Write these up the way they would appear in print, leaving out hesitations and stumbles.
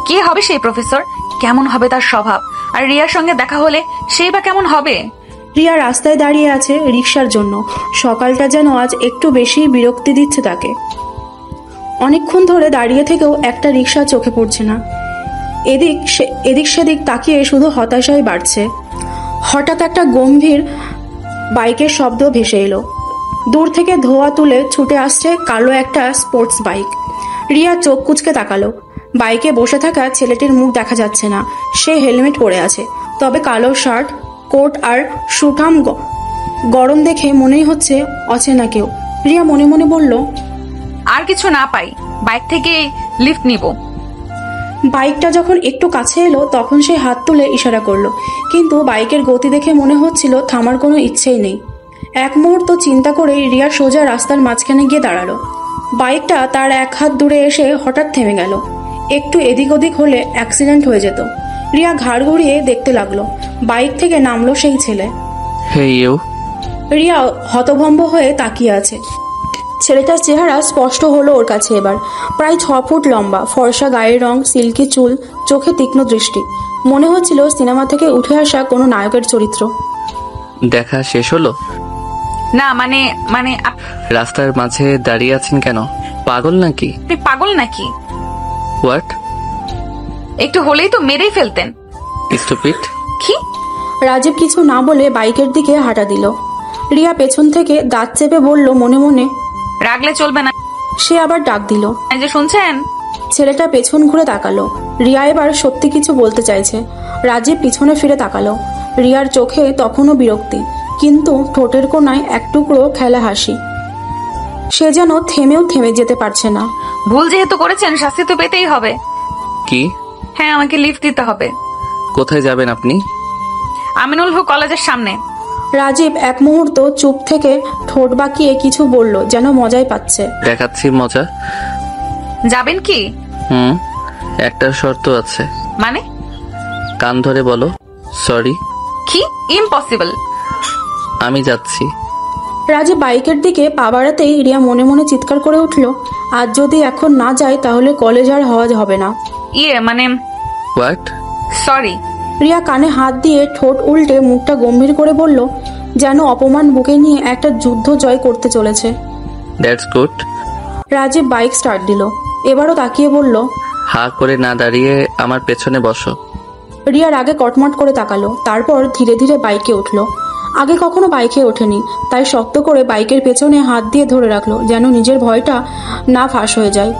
কে হবে সেই প্রফেসর? কেমন হবে তার স্বভাব? আর রিয়ার সঙ্গে দেখা হলে সেই বা কেমন হবে? রিয়া রাস্তায় দাঁড়িয়ে আছে রিক্সার জন্য। সকালটা যেন আজ একটু বেশি বিরক্তি দিচ্ছে তাকে। অনেকক্ষণ ধরে দাঁড়িয়ে থেকেও একটা রিক্সা চোখে পড়ছে না। এদিক সেদিক তাকিয়ে শুধু হতাশাই বাড়ছে। হঠাৎ একটা গম্ভীর বাইকের শব্দ ভেসে এলো। দূর থেকে ধোঁয়া তুলে ছুটে আসছে কালো একটা স্পোর্টস বাইক। রিয়া চোখ কুঁচকে তাকালো। বাইকে বসে থাকা ছেলেটির মুখ দেখা যাচ্ছে না। সে হেলমেট পরে আছে, তবে কালো শার্ট, কোট আর সুঠাম গরম দেখে মনেই হচ্ছে অচেনা কেউ। রিয়া মনে মনে বলল, আর কিছু না পাই বাইক থেকে লিফট নিব। বাইকটা যখন একটু কাছে এলো তখন সে হাত তুলে ইশারা করলো, কিন্তু বাইকের গতি দেখে মনে হচ্ছিল থামার কোনো ইচ্ছেই নেই। এক মুহূর্ত চিন্তা করে রিয়া সোজা রাস্তার মাঝখানে গিয়ে দাঁড়ালো। বাইকটা তার এক হাত দূরে এসে হঠাৎ থেমে গেল। একটু এদিক ওদিক হলে অ্যাক্সিডেন্ট হয়ে যেত। রিয়া ঘাড় ঘুরিয়ে দেখতে লাগলো। বাইক থেকে নামলো সেই ছেলে। রিয়া হতভম্ব হয়ে তাকিয়ে আছে। ছেলেটার চেহারা স্পষ্ট হলো ওর কাছে এবার। প্রায় 6 ফুট লম্বা, ফর্সা গায়ের রং, সিল্কি চুল, চোখে তীক্ষ্ণ দৃষ্টি। মনে হচ্ছিল সিনেমা থেকে উঠে আসা কোনো নায়কের চরিত্র। দেখা শেষ হলো? না মানে মানে রাস্তার মাঝে দাঁড়িয়ে আছেন কেন? পাগল নাকি? আপনি পাগল নাকি? হোয়াট? একটু হলেই তো মেরেই ফেলতেন। স্টুপিড। কি? রাজীব কিছু না বলে বাইকের দিকে হাঁটা দিল। রিয়া পেছন থেকে দাঁত চেপে বলল মনে মনে, রাগলে চলবে না। সে আবার ডাক দিল, এই যে শুনছেন? ছেলেটা পেছন ঘুরে তাকালো। রিয়া এবার সত্যি কিছু বলতে চাইছে। রাজীব পিছনে ফিরে তাকালো। রিয়ার চোখে তখনও বিরক্তি, কিন্তু ঠোঁটের কোনায় এক টুকরো খেলা হাসি। সে যেন থেমে যেতে পারছে না। ভুল যেহেতু করেছেন শাস্তি তো পেতেই হবে। কি? হ্যাঁ, আমাকে লিফট দিতে হবে। কোথায় যাবেন আপনি? আমিনুল হক কলেজের সামনে। রাজীব এক মুহূর্ত চুপ থেকে ঠোঁট বাঁকিয়ে কিছু বলল, যেন মজাই পাচ্ছে। দেখাচ্ছি মজা। যাবেন কি? একটা শর্ত আছে। মানে? কান ধরে বলো সরি। কি? ইম্পসিবল। আমি যাচ্ছি। রাজীব বাইকের দিকে পা বাড়াতেই রিয়া মনে মনে চিৎকার করে উঠল, আজ যদি এখন না যায় তাহলে কলেজ আর হওয়া হবে না। মানে হোয়াট? সরি। রিয়া কানে হাত দিয়ে ঠোঁট উল্টে মুখটা গম্ভীর করে বলল, যেন অপমান বুকে নিয়ে একটা যুদ্ধ জয় করতে চলেছে। That's good. Rajiv bike start দিল। এবারও তাকিয়ে বলল, হা করে না দাঁড়িয়ে আমার পেছনে বসো। রিয়ার আগে কটমট করে তাকালো, তারপর ধীরে ধীরে বাইকে উঠলো। আগে কখনো বাইকে ওঠেনি, তাই শক্ত করে বাইকের পেছনে হাত দিয়ে ধরে রাখলো, যেন নিজের ভয়টা না ফাঁস হয়ে যায়।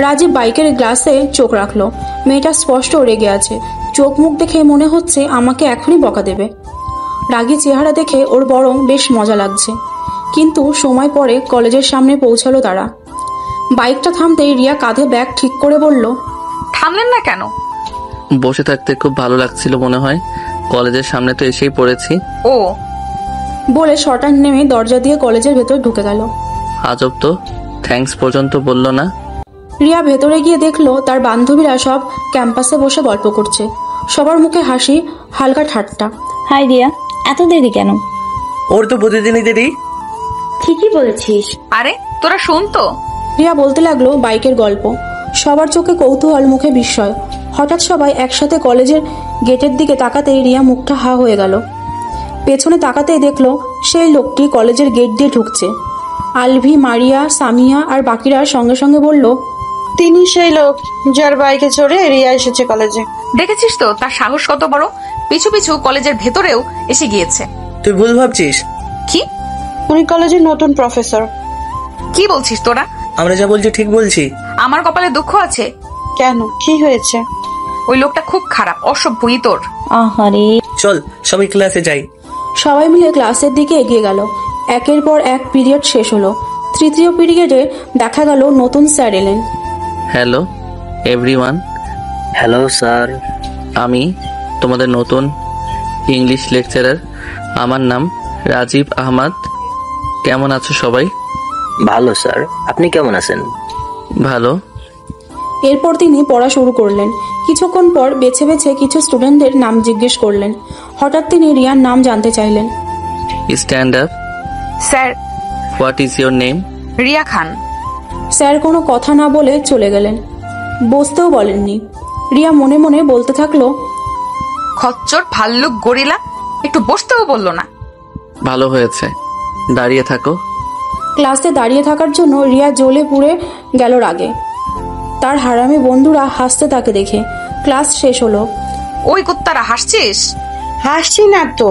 রাজীব বাইকের গ্লাসে চোখ রাখলো। মেয়েটা স্পষ্ট রেগে আছে। চোখ মুখ দেখে মনে হচ্ছে আমাকে এখনই বকা দেবে। রাগী চেহারা দেখে ওর বরং বেশ মজা লাগছে। কিন্তু সময় পরে কলেজের সামনে পৌঁছালো তারা। বাইকটা থামতেই রিয়া কাঁধে ব্যাগ ঠিক করে বলল, থামলেন না কেন? বসে থাকতে খুব ভালো লাগছিল মনে হয়। কলেজের সামনে তো এসেই পড়েছি। ও বলে শটান নেমে দরজা দিয়ে কলেজের ভেতর ঢুকে গেল। আজব তো, থ্যাঙ্কস পর্যন্ত বলল না। রিয়া ভেতরে গিয়ে দেখলো তার বান্ধবীরা সব ক্যাম্পাসে বসে গল্প করছে। সবার মুখে হাসি, হালকা ঠাট্টা। হাই রিয়া, এত দেরি কেন? ওর তো প্রতিদিনই দেরি। ঠিকই বলেছিস। আরে তোরা শুন তো। রিয়া বলতে লাগলো বাইকের গল্প। সবার চোখে কৌতূহল, মুখে বিস্ময়। হঠাৎ সবাই একসাথে কলেজের গেটের দিকে তাকাতেই রিয়া মুখটা হা হয়ে গেল। পেছনে তাকাতেই দেখলো সেই লোকটি কলেজের গেট দিয়ে ঢুকছে। আলভি, মারিয়া, সামিয়া আর বাকিরা সঙ্গে সঙ্গে বলল, তিনি সেই লোক যার বাইকে চড়ে রিয়া এসেছে কলেজে। দেখেছিস তো তার সাহস কত বড়, পিছু পিছু কলেজের ভেতরেও এসে গিয়েছে। তুই ভুল ভাবছিস। কি? উনি কলেজের নতুন প্রফেসর। কি বলছিস তোরা? আমরা যা বলছি ঠিক বলছি। আমার কপালে দুঃখ আছে। কেন, কি হয়েছে? ওই লোকটা খুব খারাপ, অসভ্য, ইতর। আহারে, চল সবাই ক্লাসে যাই। সবাই মিলে ক্লাসের দিকে এগিয়ে গেল। একের পর এক পিরিয়ড শেষ হলো। তৃতীয় পিরিয়ডে দেখা গেল নতুন স্যার এলেন। Hello everyone. Hello sir. আমি তোমাদের নতুন ইংলিশ লেকচারার। আমার নাম রাজীব আহমদ। কেমন আছো সবাই? ভালো স্যার, আপনি কেমন আছেন? ভালো। এরপর তিনি পড়া শুরু করলেন। কিছুক্ষণ পর বেছে বেছে কিছু স্টুডেন্টদের নাম জিজ্ঞেস করলেন। হঠাৎ তিনি রিয়ার নাম জানতে চাইলেন। Stand up. Sir. What is your name? Riya Khan. Sir কোনো কথা না বলে চলে গেলেন, বসতেও বলেননি। রিয়া মনে মনে বলতে থাকলো, খচ্চর ভাল্লুক গরিলা একটু বসতেও বললো না। ভালো হয়েছে, দাঁড়িয়ে থাকো। ক্লাসে দাঁড়িয়ে থাকার জন্য রিয়া জ্বলে পুড়ে গেল রাগে। তার হারামি বন্ধুরা হাসতে তাকে দেখে। ক্লাস শেষ হলো। ওই কুত্তারা হাসছিস? হাসছি না তো।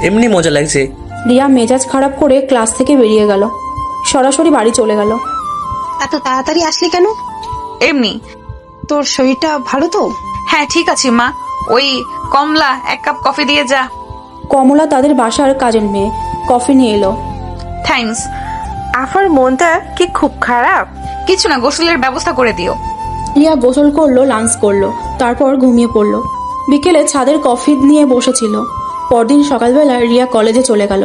এমনি মজা লাগছে। রিয়া মেজাজ খারাপ করে ক্লাস থেকে বেরিয়ে গেল, সরাসরি বাড়ি চলে গেল। এত তাড়াতাড়ি আসলি কেন? এমনি। তোর শরীরটা ভালো তো? হ্যাঁ ঠিক আছে মা। ওই কমলা 1 কাপ কফি দিয়ে যা। কমলা তাদের বাসার কাজের মেয়ে, কফি নিয়ে এলো। থ্যাঙ্কস। আফার মনটা কি খুব খারাপ? কিছু না, গোসলের ব্যবস্থা করে দিও। রিয়া গোসল করলো, লাঞ্চ করলো, তারপর ঘুমিয়ে পড়লো। বিকেলে ছাদের কফি নিয়ে বসেছিল। পরদিন সকালবেলা রিয়া কলেজে চলে গেল।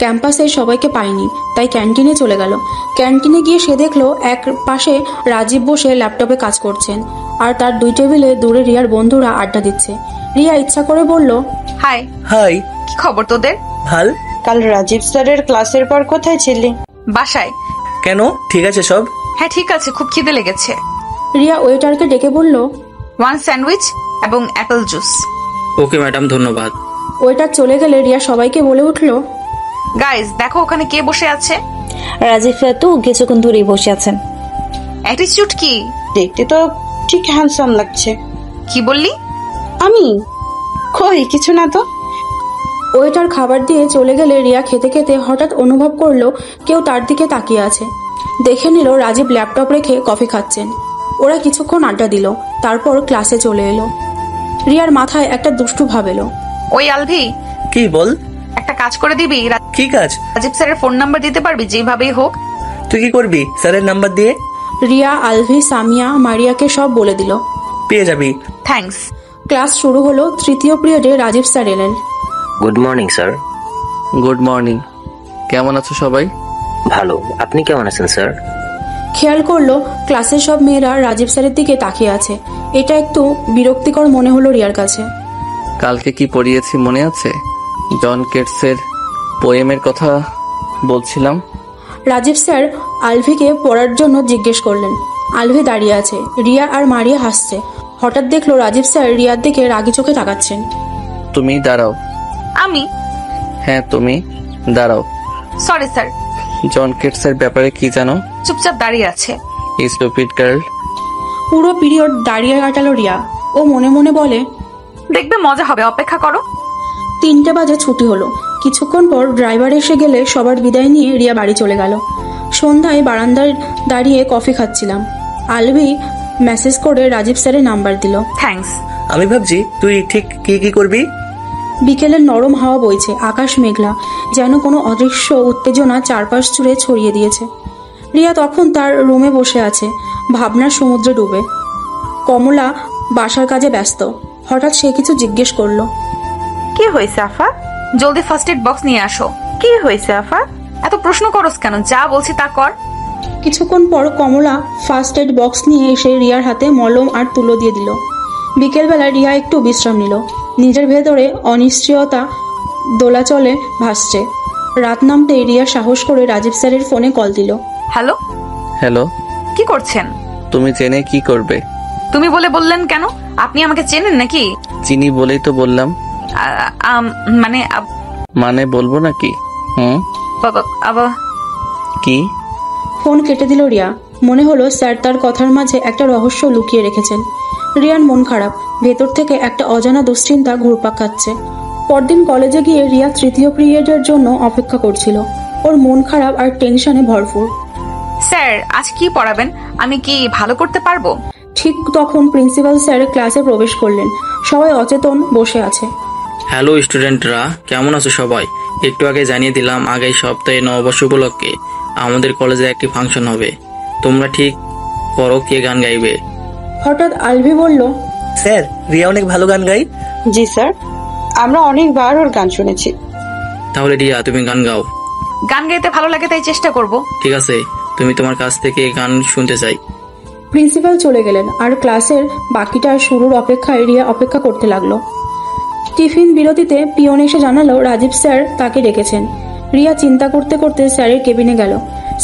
ক্যাম্পাসে সবাইকে পায়নি, তাই ক্যান্টিনে চলে গেল। ক্যান্টিনে গিয়ে সে দেখলো এক পাশে রাজীব বসে ল্যাপটপে কাজ করছেন, আর তার 2 টেবিলে দূরে রিয়ার বন্ধুরা আড্ডা দিচ্ছে। রিয়া ইচ্ছা করে বলল, হাই। হাই। কি খবর তোদের? ভাল। কাল রাজীব স্যারের ক্লাসের পর কোথায় ছিলি? বাসায়। কেন, ঠিক আছে সব? হ্যাঁ ঠিক আছে, খুব খিদে লেগেছে। রিয়া ওয়েটারকে ডেকে বলল, 1 স্যান্ডউইচ এবং অ্যাপেল জুস। ওকে ম্যাডাম, ধন্যবাদ। ওয়েটার চলে গেলে রিয়া সবাইকে বলে উঠল, গাইস দেখো ওখানে কে বসে আছে। রাজীব তো কিছুক্ষণ দূরেই বসে আছেন। অ্যাটিটিউড কি? দেখতে তো ঠিক হ্যান্ডসাম লাগছে। কি বললি? আমি কই কিছু না তো। ওয়েটার খাবার দিয়ে চলে গেলে রিয়া খেতে খেতে হঠাৎ অনুভব করলো কেউ তার দিকে তাকিয়ে আছে। দেখে নিল রাজীব ল্যাপটপ রেখে কফি খাচ্ছেন। ওরা কিছুক্ষণ আড্ডা দিল, তারপর ক্লাসে চলে এলো। রিয়ার মাথায় একটা দুষ্টু ভাব এলো। ওই আলভি, কি বল? একটা কাজ করে দিবি? কি কাজ? রাজীব স্যারের ফোন নাম্বার দিতে পারবি যেভাবেই হোক? তুই কি করবি স্যারের নাম্বার দিয়ে? রিয়া, আলভি, সামিয়া, মারিয়াকে সব বলে দিল। পেয়ে যাবি। থ্যাঙ্কস। ক্লাস শুরু হলো। 3য় পিরিয়ডে রাজীব স্যার এলেন। Good morning sir. Good morning. কেমন আছো সবাই? ভালো, আপনি কেমন আছেন স্যার? খেয়াল করলো ক্লাসের সব মেয়েরা রাজীব স্যারের দিকে তাকিয়ে আছে। এটা একটু বিরক্তিকর মনে হলো রিয়ার কাছে। কালকে কি পড়িয়েছি মনে আছে? জন কেটসের পোয়েমের কথা বলছিলাম। রাজীব স্যার আলভিকে পড়ার জন্য জিজ্ঞেস করলেন। আলভি দাঁড়িয়ে আছে। রিয়া আর মারিয়া হাসছে। হঠাৎ দেখলো রাজীব স্যার রিয়ার দিকে রাগি চোখে তাকাচ্ছেন। তুমি দাঁড়াও। আমি? হ্যাঁ তুমি দাঁড়াও। Sorry sir. জন কেটসের ব্যাপারে কি জানো? চুপচাপ দাঁড়িয়ে আছে। Stupid girl. পুরো পিরিয়ড দাঁড়িয়ে কাটালো রিয়া। ও মনে মনে বলে, দেখবে মজা হবে, অপেক্ষা করো। 3টে বাজে ছুটি হলো। কিছুক্ষণ পর ড্রাইভার এসে গেলে সবার বিদায় নিয়ে রিয়া বাড়ি চলে গেল। সন্ধ্যায় বারান্দায় দাঁড়িয়ে কফি খাচ্ছিলাম। আলভি মেসেজ করে রাজীব স্যারের নাম্বার দিল। থ্যাঙ্কস। আমি ভাবছি তুই ঠিক কি করবি। বিকেলের নরম হাওয়া বইছে, আকাশ মেঘলা, যেন কোনো অদৃশ্য উত্তেজনা চারপাশ জুড়ে ছড়িয়ে দিয়েছে। রিয়া তখন তার রুমে বসে আছে, ভাবনার সমুদ্রে ডুবে। কমলা বাসার কাজে ব্যস্ত। হঠাৎ সে কিছু জিজ্ঞেস করলো। কি হয়েছে আফা? জলদি ফার্স্ট এড বক্স নিয়ে আসো। কি হয়েছে আফা? এত প্রশ্ন করস কেন? যা বলছি তা কর। কিছুক্ষণ পর কমলা ফার্স্ট এড বক্স নিয়ে এসে রিয়ার হাতে মলম আর তুলো দিয়ে দিল। বিকেলবেলা রিয়া একটু বিশ্রাম নিল। নিজের ভেতরে অনিশ্চয়তা দোলাচলে ভাসছে। রাত নামতেই রিয়া সাহস করে রাজীব স্যারের ফোনে কল দিল। হ্যালো। হ্যালো। কি করছেন? তুমি জেনে কি করবে? তুমি বললেন কেন? আপনি আমাকে চেনেন নাকি? চিনি বলেই তো বললাম। মানে মানে বলবো নাকি? কি? ফোন কেটে দিল রিয়া। মনে হলো স্যার তার কথার মাঝে একটা রহস্য লুকিয়ে রেখেছেন। রিয়ার মন খারাপ। ভেতর থেকে একটা অজানা দুশ্চিন্তা ঘুরপাক খাচ্ছে। পরদিন কলেজে গিয়ে রিয়া 3য় পিরিয়ডের জন্য অপেক্ষা করছিল। ওর মন খারাপ আর টেনশনে ভরপুর। স্যার আজ কি পড়াবেন? আমি কি ভালো করতে পারবো? ঠিক তখন প্রিন্সিপাল স্যার ক্লাসে প্রবেশ করলেন। সবাই অচেতন বসে আছে। হ্যালো স্টুডেন্টরা, কেমন আছো সবাই? একটু আগে জানিয়ে দিলাম আগামী সপ্তাহে নববর্ষ উপলক্ষে আমাদের কলেজে একটি ফাংশন হবে। তোমরা ঠিক করো কে গান গাইবে। হঠাৎ আলভি বলল, স্যার রিয়া অনেক ভালো গান গায়। জি স্যার, আমরা অনেকবার ওর গান শুনেছি। তাহলে রিয়া তুমি গান গাও। গান গাইতে ভালো লাগে তাই চেষ্টা করব। ঠিক আছে, তুমি তোমার কাছ থেকে গান শুনতে চাই। প্রিন্সিপাল চলে গেলেন আর ক্লাসের বাকিটা শুরুর অপেক্ষায় রিয়া অপেক্ষা করতে লাগলো। টিফিন বিরতিতে পিয়ন এসে জানালো রাজীব স্যার তাকে ডেকেছেন। রিয়া চিন্তা করতে করতে স্যারের কেবিনে গেল।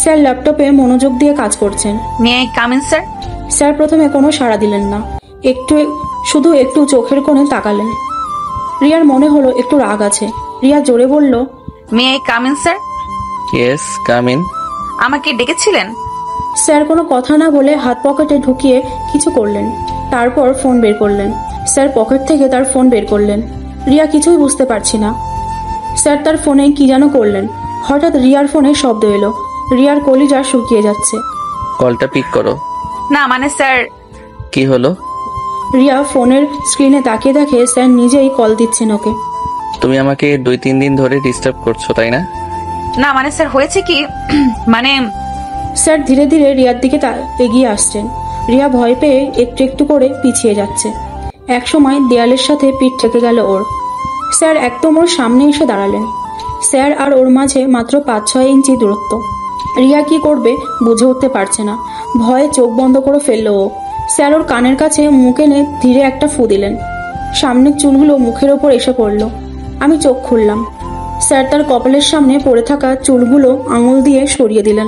স্যার ল্যাপটপে মনোযোগ দিয়ে কাজ করছেন। May I come in sir? Sir প্রথমে কোনো সাড়া দিলেন না। শুধু একটু চোখের কোণে তাকালেন। রিয়ার মনে হলো একটু রাগ আছে। রিয়া জোরে বলল, may I come in sir? Yes, come in. আমাকে ডেকেছিলেন? স্যার কোনো কথা না বলে হাত পকেটে ঢুকিয়ে কিছু করলেন, তারপর ফোন বের করলেন। স্যার পকেট থেকে তার ফোন বের করলেন। রিয়া কিছুই বুঝতে পারছি না। স্যার তার ফোনে কি যেন করলেন। হঠাৎ রিয়ার ফোনে শব্দ এলো। রিয়ার কলিজা শুকিয়ে যাচ্ছে। কলটা পিক করো। না মানে স্যার, কি হলো? রিয়া ফোনের স্ক্রিনে তাকিয়ে দেখে স্যার নিজেই কল দিচ্ছেন ওকে। তুমি আমাকে 2-3 দিন ধরে ডিস্টার্ব করছো, তাই না? না মানে স্যার হয়েছে কি মানে স্যার ধীরে ধীরে রিয়ার দিকে এগিয়ে আসছেন। রিয়া ভয় পেয়ে একটু একটু করে পিছিয়ে যাচ্ছে। একসময় দেয়ালের সাথে পিঠ ঠেকে গেল ওর। স্যার একদম ওর সামনে এসে দাঁড়ালেন। স্যার আর ওর মাঝে মাত্র 5-6 ইঞ্চি দূরত্ব। রিয়া কি করবে বুঝে উঠতে পারছে না। ভয়ে চোখ বন্ধ করে ফেলল ও। স্যার ওর কানের কাছে মুখ এনে ধীরে একটা ফু দিলেন। সামনের চুলগুলো মুখের ওপর এসে পড়ল। আমি চোখ খুললাম। স্যার তার কপালের সামনে পড়ে থাকা চুলগুলো আঙুল দিয়ে সরিয়ে দিলেন।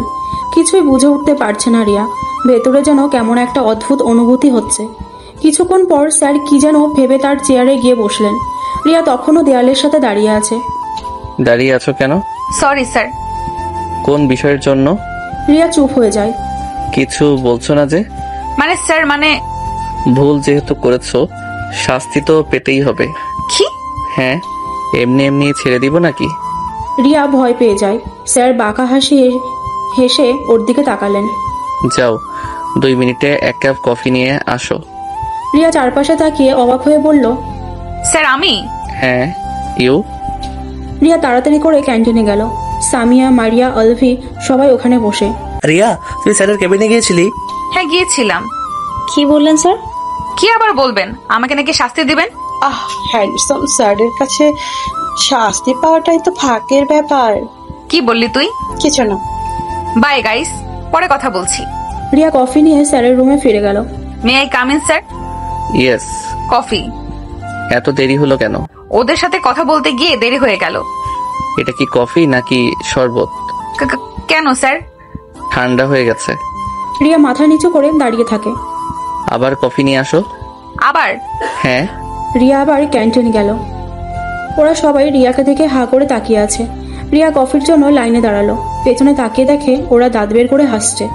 কিছুই বুঝে উঠতে পারছে না রিয়া। ভেতরে যেন কেমন একটা অদ্ভুত অনুভূতি হচ্ছে। কিছুক্ষণ পর স্যার কি যেন ভেবে তার চেয়ারে গিয়ে বসলেন। রিয়া তখনও দেয়ালের সাথে দাঁড়িয়ে আছে। দাঁড়িয়ে আছো কেন? Sorry sir. কোন বিষয়ের জন্য? রিয়া চুপ হয়ে যায়। কিছু বলছো না যে? মানে স্যার মানে ভুল যেহেতু করেছো, শাস্তি তো পেতেই হবে। কি? হ্যাঁ, এমনি এমনি ছেড়ে দিব নাকি? রিয়া ভয় পেয়ে যায়। স্যার বাঁকা হেসে ওর দিকে তাকালেন। যাও, 2 মিনিটে 1 কাপ কফি নিয়ে আসো। রিয়া চারপাশে তাকিয়ে অবাক হয়ে বলল, স্যার আমি? হ্যাঁ, ইউ। রিয়া তাড়াতাড়ি করে ক্যান্টিনে গেল। সামিয়া, মারিয়া, অলভি সবাই ওখানে বসে। রিয়া, তুই স্যারের কেবিনে গিয়েছিলি? হ্যাঁ গিয়েছিলাম। কি বললেন স্যার? কি আবার বলবেন? আমাকে নাকি শাস্তি দিবেন? হ্যান্ডসাম স্যারের কাছে শাস্তি পাওয়াটাই তো ফাঁকের ব্যাপার। কি বললি তুই? কিছু না। বাই গাইস, পরে কথা বলছি। রিয়া কফি নিয়ে স্যারের রুমে ফিরে গেল। May I come in sir? Yes. Coffee. এত দেরি হলো কেন? ওদের সাথে কথা বলতে গিয়ে দেরি হয়ে গেল। এটা কি কফি নাকি শরবত? কেন স্যার? ঠান্ডা হয়ে গেছে। রিয়া মাথা নিচু করে দাঁড়িয়ে থাকে। আবার কফি নিয়ে আসো। আবার? হ্যাঁ। রিয়া আবার ক্যান্টিন গেল। ওরা সবাই রিয়াকে দেখে হা করে তাকিয়ে আছে। রিয়া কফির জন্য লাইনে দাঁড়ালো। পেছনে তাকিয়ে দেখে ওরা দাঁত বের করে হাসছে।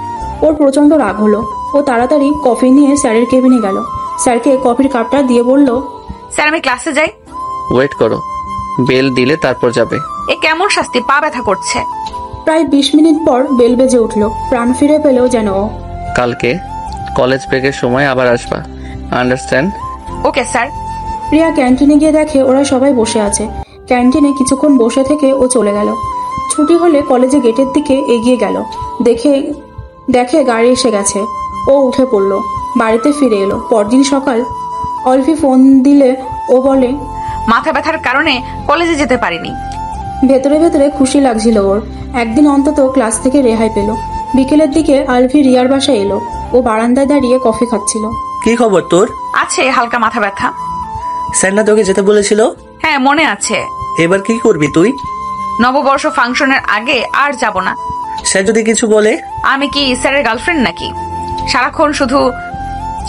ওর প্রচন্ড রাগ হলো। ও তাড়াতাড়ি কফি নিয়ে স্যারের কেবিনে গেল। স্যারকে কফির কাপটা দিয়ে বলল, স্যার আমি ক্লাসে যাই। ওয়েট করো, বেল দিলে তারপর যাবে। এ কেমন শাস্তি? পা ব্যথা করছে। প্রায় 20 মিনিট পর বেল বেজে উঠল। প্রাণ ফিরে পেল যেন ও। কালকে কলেজ ব্রেকের সময় আবার আসবা, আন্ডারস্ট্যান্ড? Okay sir. রিয়া ক্যান্টিনে গিয়ে দেখে ওরা সবাই বসে আছে। ক্যান্টিনে কিছুক্ষণ বসে থেকে ও চলে গেল। ছুটি হলে কলেজে গেটের দিকে এগিয়ে গেল। দেখে গাড়ি এসে গেছে। ও উঠে পড়ল। বাড়িতে ফিরে এলো। পরদিন সকাল অলফি ফোন দিলে ও বলে, মাথা ব্যথার কারণে কলেজে যেতে পারিনি। ভেতরে ভেতরে খুশি লাগছিল ওর। একদিন অন্তত ক্লাস থেকে রেহাই পেল। বিকেলের দিকে আলফি রিয়ার বাসায় এলো। ও বারান্দায় দাঁড়িয়ে কফি খাচ্ছিল। কি খবর তোর? আছে হালকা মাথা ব্যথা। স্যার না তোকে যেতে বলেছিল? হ্যাঁ মনে আছে। এবার কি করবি তুই? নববর্ষ ফাংশনের আগে আর যাব না। স্যার যদি কিছু বলে? আমি কি স্যারের গার্লফ্রেন্ড নাকি? সারাক্ষণ শুধু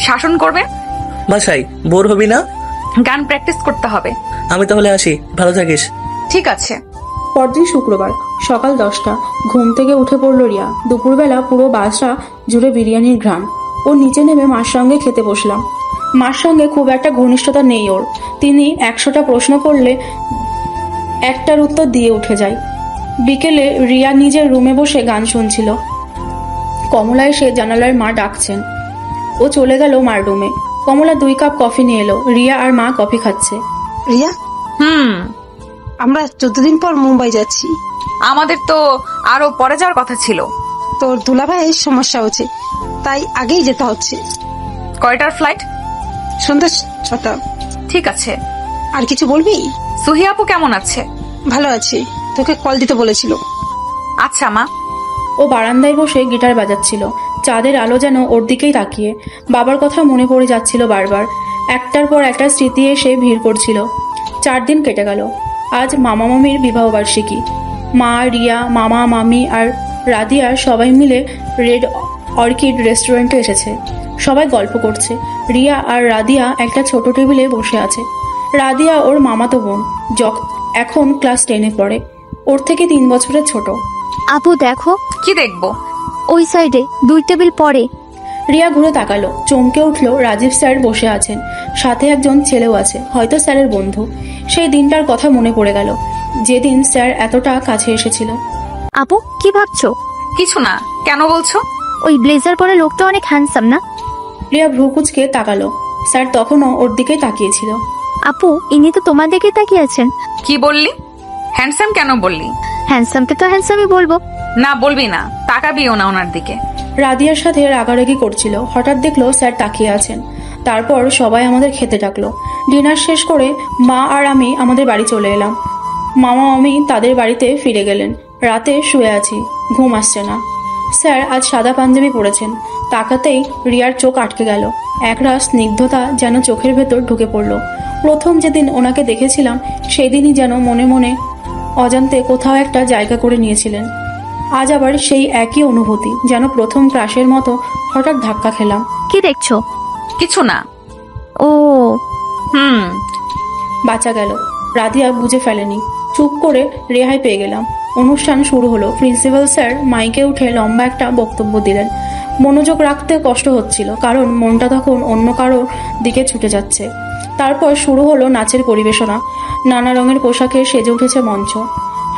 শাসন করবে? বাসায় বোর হবি না? গান প্র্যাকটিস করতে হবে। আমি তাহলে আসি, ভালো থাকিস। ঠিক আছে। পরদিন শুক্রবার সকাল 10টা। ঘুম থেকে উঠে পড়ল রিয়া। দুপুরবেলা পুরো বাসা জুড়ে বিরিয়ানির ঘ্রাণ। ও নিচে নেমে মার সঙ্গে খেতে বসলাম। মার সঙ্গে খুব একটা ঘনিষ্ঠতা নেই ওর। তিনি 100টা প্রশ্ন করলে একটার উত্তর দিয়ে উঠে যায়। বিকেলে রিয়া নিজের রুমে বসে গান শুনছিল। কমলা এসে জানালার মা ডাকছেন। ও চলে গেল মার রুমে। কমলা 2 কাপ কফি নিয়ে এলো। রিয়া আর মা কফি খাচ্ছে। রিয়া, আমরা 14 দিন পর মুম্বাই যাচ্ছি। আমাদের তো আরো পরে যাওয়ার কথা ছিল। তোর দুলাভাইয়ের সমস্যা হচ্ছে, তাই আগেই যেতে হচ্ছে। কয়টার ফ্লাইট? সন্ধ্যা 6টা। ঠিক আছে। আর কিছু বলবি? সুহি আপু কেমন আছে? ভালো আছি, তোকে কল দিতে বলেছিল। আচ্ছা মা। ও বারান্দায় বসে গিটার বাজাচ্ছিল। চাঁদের আলো যেন ওর দিকেই তাকিয়ে। বাবার কথা মনে পড়ে যাচ্ছিল বারবার। একটার পর একটা স্মৃতি এসে ভিড় করছিল। 4 দিন কেটে গেল। আজ মামা মামির বিবাহবার্ষিকী। মা, রিয়া, মামা, মামি আর রাদিয়া সবাই মিলে রেড অর্কিড রেস্টুরেন্টে এসেছে। সবাই গল্প করছে। রিয়া আর রাদিয়া একটা ছোট টেবিলে বসে আছে। রাদিয়া ওর মামাতো বোন, এখন ক্লাস 10-এ পড়ে। ওর থেকে 3 বছরের ছোট। আপু দেখো, কি দেখবো? ওই সাইডে 2 টেবিল পরে। রিয়া ঘুরে তাকালো, চমকে উঠলো। রাজীব স্যার বসে আছেন, সাথে একজন ছেলেও আছে, হয়তো স্যারের বন্ধু। সেই দিনটার কথা মনে পড়ে গেল, যেদিন স্যার এতটা কাছে এসেছিল। আপু কি ভাবছো? কিছু না, কেন বলছো? ওই ব্লেজার পরা লোকটা অনেক হ্যান্ডসাম না? রিয়া ভ্রু কুঁচকে তাকালো। স্যার তখনও ওর দিকে তাকিয়েছিল। আপু ইনি তো তোমার দিকে তাকিয়ে আছেন। কি বললি? হ্যান্ডসাম কেন বললি? হ্যান্ডসামকে তো হ্যান্ডসামই বলবো। না বলবি না, তাকাবিও না ওনার দিকে। রাদিয়ার সাথে রাগারাগি করছিল। হঠাৎ দেখলো স্যার তাকিয়ে আছেন। তারপর সবাই আমাদের খেতে ডাকলো। ডিনার শেষ করে মা আর আমি আমাদের বাড়ি চলে এলাম। মামা মামি তাদের বাড়িতে ফিরে গেলেন। রাতে শুয়ে আছি, ঘুম আসছে না। স্যার আজ সাদা পাঞ্জাবি পরেছেন। তাকাতেই রিয়ার চোখ আটকে গেল। একরাশ স্নিগ্ধতা যেন চোখের ভেতর ঢুকে পড়ল। প্রথম যেদিন ওনাকে দেখেছিলাম সেই দিনই যেন মনে মনে অজান্তে কোথাও একটা জায়গা করে নিয়েছিলেন। আজ আবার সেই একই অনুভূতি, যেন প্রথম ক্রাশের মতো হঠাৎ ধাক্কা খেলাম। কি দেখছো? কিছু না। ও হুম। বাঁচা গেল। রাদিয়া বুঝে ফেলেনি। চুপ করে রেহাই পেয়ে গেলাম। অনুষ্ঠান শুরু হলো। প্রিন্সিপাল স্যার মাইকে উঠে লম্বা একটা বক্তব্য দিলেন। মনোযোগ রাখতে কষ্ট হচ্ছিল, কারণ মনটা তখন অন্য কারোর দিকে ছুটে যাচ্ছে। তারপর শুরু হলো নাচের পরিবেশনা। নানা রঙের পোশাকে সেজে উঠেছে মঞ্চ।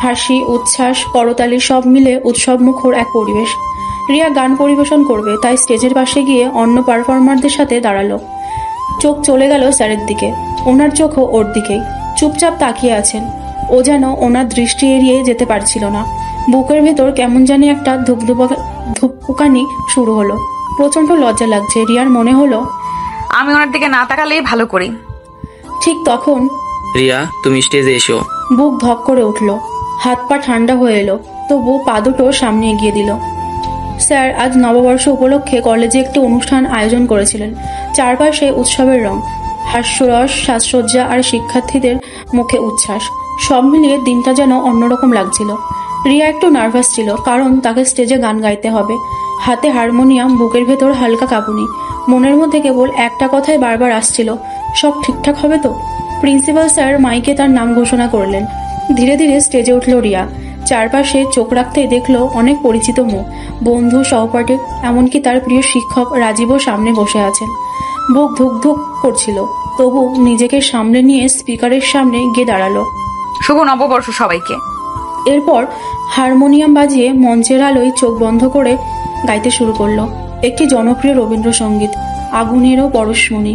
হাসি, উচ্ছ্বাস, করতালি সব মিলে উৎসব মুখর এক পরিবেশ। রিয়া গান পরিবেশন করবে, তাই স্টেজের পাশে গিয়ে অন্য পারফর্মারদের সাথে দাঁড়ালো। চোখ চলে গেল স্যারের দিকে। ওনার চোখও ওর দিকেই। চুপচাপ তাকিয়ে আছেন। ও যেন ওনার দৃষ্টি এড়িয়ে যেতে পারছিল না। বুকের ভেতর কেমন জানি একটা ধুকপুকানি শুরু হলো। প্রচন্ড লজ্জা লাগছে। রিয়ার মনে হলো আমি ওনার দিকে না তাকালেই ভালো করি। ঠিক তখন রিয়া, তুমি স্টেজে এসো। বুক ধক করে উঠল। হাত পা ঠান্ডা হয়ে এলো, তবু পা দুটো সামনে এগিয়ে দিল। স্যার আজ নববর্ষ উপলক্ষে কলেজে একটি অনুষ্ঠান আয়োজন করেছিলেন। চারপাশে উৎসবের রং, হাস্যরস, সাজসজ্জা আর শিক্ষার্থীদের মুখে উচ্ছ্বাস। সব মিলিয়ে দিনটা যেন অন্যরকম লাগছিল। রিয়া একটু নার্ভাস ছিল, কারণ তাকে স্টেজে গান গাইতে হবে। হাতে হারমোনিয়াম, বুকের ভেতর হালকা কাঁপুনি। মনের মধ্যে কেবল একটা কথাই বারবার আসছিল, সব ঠিকঠাক হবে তো? প্রিন্সিপাল স্যার মাইকে তার নাম ঘোষণা করলেন। ধীরে ধীরে স্টেজে উঠল রিয়া। চারপাশে চোখ রাখতেই দেখলো অনেক পরিচিত মুখ, বন্ধু, সহপাঠী, এমনকি তার প্রিয় শিক্ষক রাজীবও সামনে বসে আছেন। বুক ধুক ধুক করছিল, তবু নিজেকে সামনে নিয়ে স্পিকারের সামনে গিয়ে দাঁড়ালো। শুভ নববর্ষ সবাইকে। এরপর হারমোনিয়াম বাজিয়ে মঞ্চের আলোয় চোখ বন্ধ করে গাইতে শুরু করলো একটি জনপ্রিয় রবীন্দ্রসঙ্গীত, আগুনেরও পরশমণি।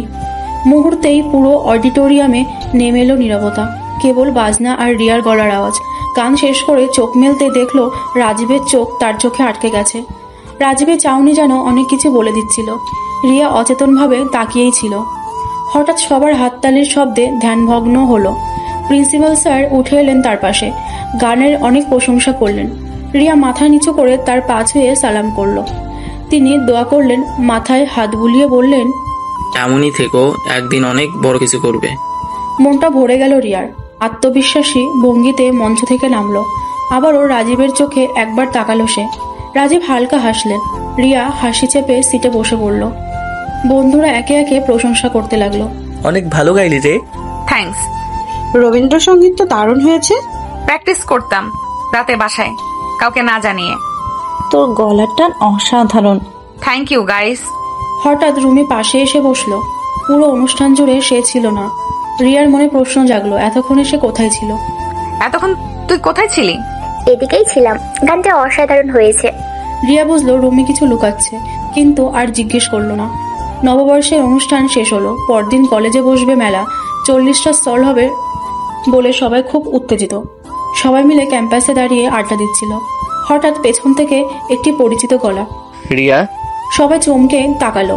মুহূর্তেই পুরো অডিটোরিয়ামে নেমে এলো নীরবতা, কেবল বাজনা আর রিয়ার গলার আওয়াজ। গান শেষ করে চোখ মেলতে দেখলো রাজীবের চোখ তার চোখে আটকে গেছে। রাজীবের চাউনি যেন অনেক কিছু বলে দিচ্ছিল। রিয়া অচেতনভাবে তাকিয়েই ছিল। হঠাৎ সবার হাততালির শব্দে ধ্যানভগ্ন হলো। প্রিন্সিপাল স্যার উঠে এলেন তার পাশে, গানের অনেক প্রশংসা করলেন। রিয়া মাথা নিচু করে তার পা ছুঁয়ে সালাম করলো। তিনি দোয়া করলেন, মাথায় হাত বুলিয়ে বললেন, এমনই থেকো, একদিন অনেক বড় কিছু করবে। মনটা ভরে গেল রিয়ার। আত্মবিশ্বাসী ভঙ্গিতে মঞ্চ থেকে নামলো। আবারও রাজীবের চোখে একবার তাকালো সে। রাজীব হালকা হাসলেন। রিয়া হাসি চেপে সিটে বসে পড়ল। বন্ধুরা একে একে প্রশংসা করতে লাগলো। অনেক ভালো গাইলি রে। থ্যাঙ্কস। রবীন্দ্রসঙ্গীত তো দারুণ হয়েছে। প্র্যাকটিস করতাম রাতে বাসায়, কাউকে না জানিয়ে। তোর গলার টান অসাধারণ। Thank you guys. হঠাৎ রুমি পাশে এসে বসলো। পুরো অনুষ্ঠান জুড়ে সে ছিল না। রিয়ার মনে প্রশ্ন জাগলো, এতক্ষণে সে কোথায় ছিল? এতক্ষণ তুই কোথায় ছিলি? এদিকেই ছিলাম। গানটা অসাধারণ হয়েছে। রিয়া বুঝলো রুমি কিছু লুকাচ্ছে, কিন্তু আর জিজ্ঞেস করলো না। নববর্ষের অনুষ্ঠান শেষ হলো। পরদিন কলেজে বসবে মেলা, 40টা স্টল হবে বলে সবাই খুব উত্তেজিত। সবাই মিলে ক্যাম্পাসে দাঁড়িয়ে আড্ডা দিচ্ছিল। হঠাৎ পেছন থেকে একটি পরিচিত গলা। রিয়া। সবাই চমকে তাকালো।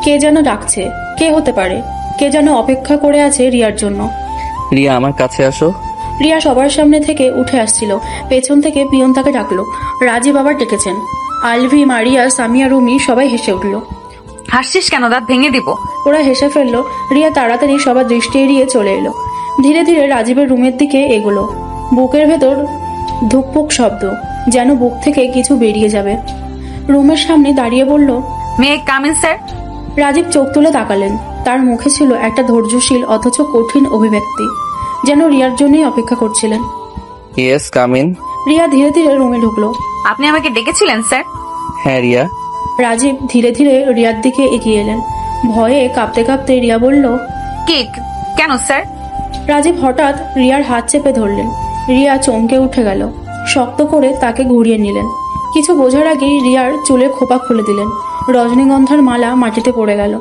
কে যেন ডাকছে। কে হতে পারে? কে যেন অপেক্ষা করে আছে রিয়ার জন্য। রিয়া আমার কাছে আসো। রিয়া সবার সামনে থেকে উঠে আসছিল। পেছন থেকে পিয়ন তাকে ডাকলো। রাজীব আবার ডেকেছেন। আলভি, মারিয়া, সামিয়া, রুমি সবাই হেসে উঠল। হাসছিস কেন? দাঁত ভেঙে দিব। ওরা হেসে ফেললো। রিয়া তাড়াতাড়ি সবার দৃষ্টি এড়িয়ে চলে এলো। ধীরে ধীরে রাজীবের রুমের দিকে এগোলো। বুকের ভেতর ধুকপুক শব্দ, যেন বুক থেকে কিছু বেরিয়ে যাবে। রুমের সামনে দাঁড়িয়ে বলল, মে কাম ইন স্যার। রাজীব চোখ তুলে তাকালেন। তার মুখে ছিল একটা ধৈর্যশীল অথচ কঠিন অভিব্যক্তি, যেন রিয়ার জন্যই অপেক্ষা করছিলেন। Yes, come in. রিয়া ধীরে ধীরে রুমে ঢুকলো। আপনি আমাকে ডেকেছিলেন স্যার? হ্যাঁ রিয়া। রাজীব ধীরে ধীরে রিয়ার দিকে এগিয়ে এলেন। ভয়ে কাঁপতে কাঁপতে রিয়া বলল, কেক কেন স্যার? রাজীব হঠাৎ রিয়ার হাত চেপে ধরলেন। রিয়া চমকে উঠে গেল। শক্ত করে তাকে ঘুরিয়ে নিলেন। কিছু বোঝার আগেই রিয়ার চুলের খোপা খুলে দিলেন। রজনীগন্ধার মালা মাটিতে পড়ে গেল।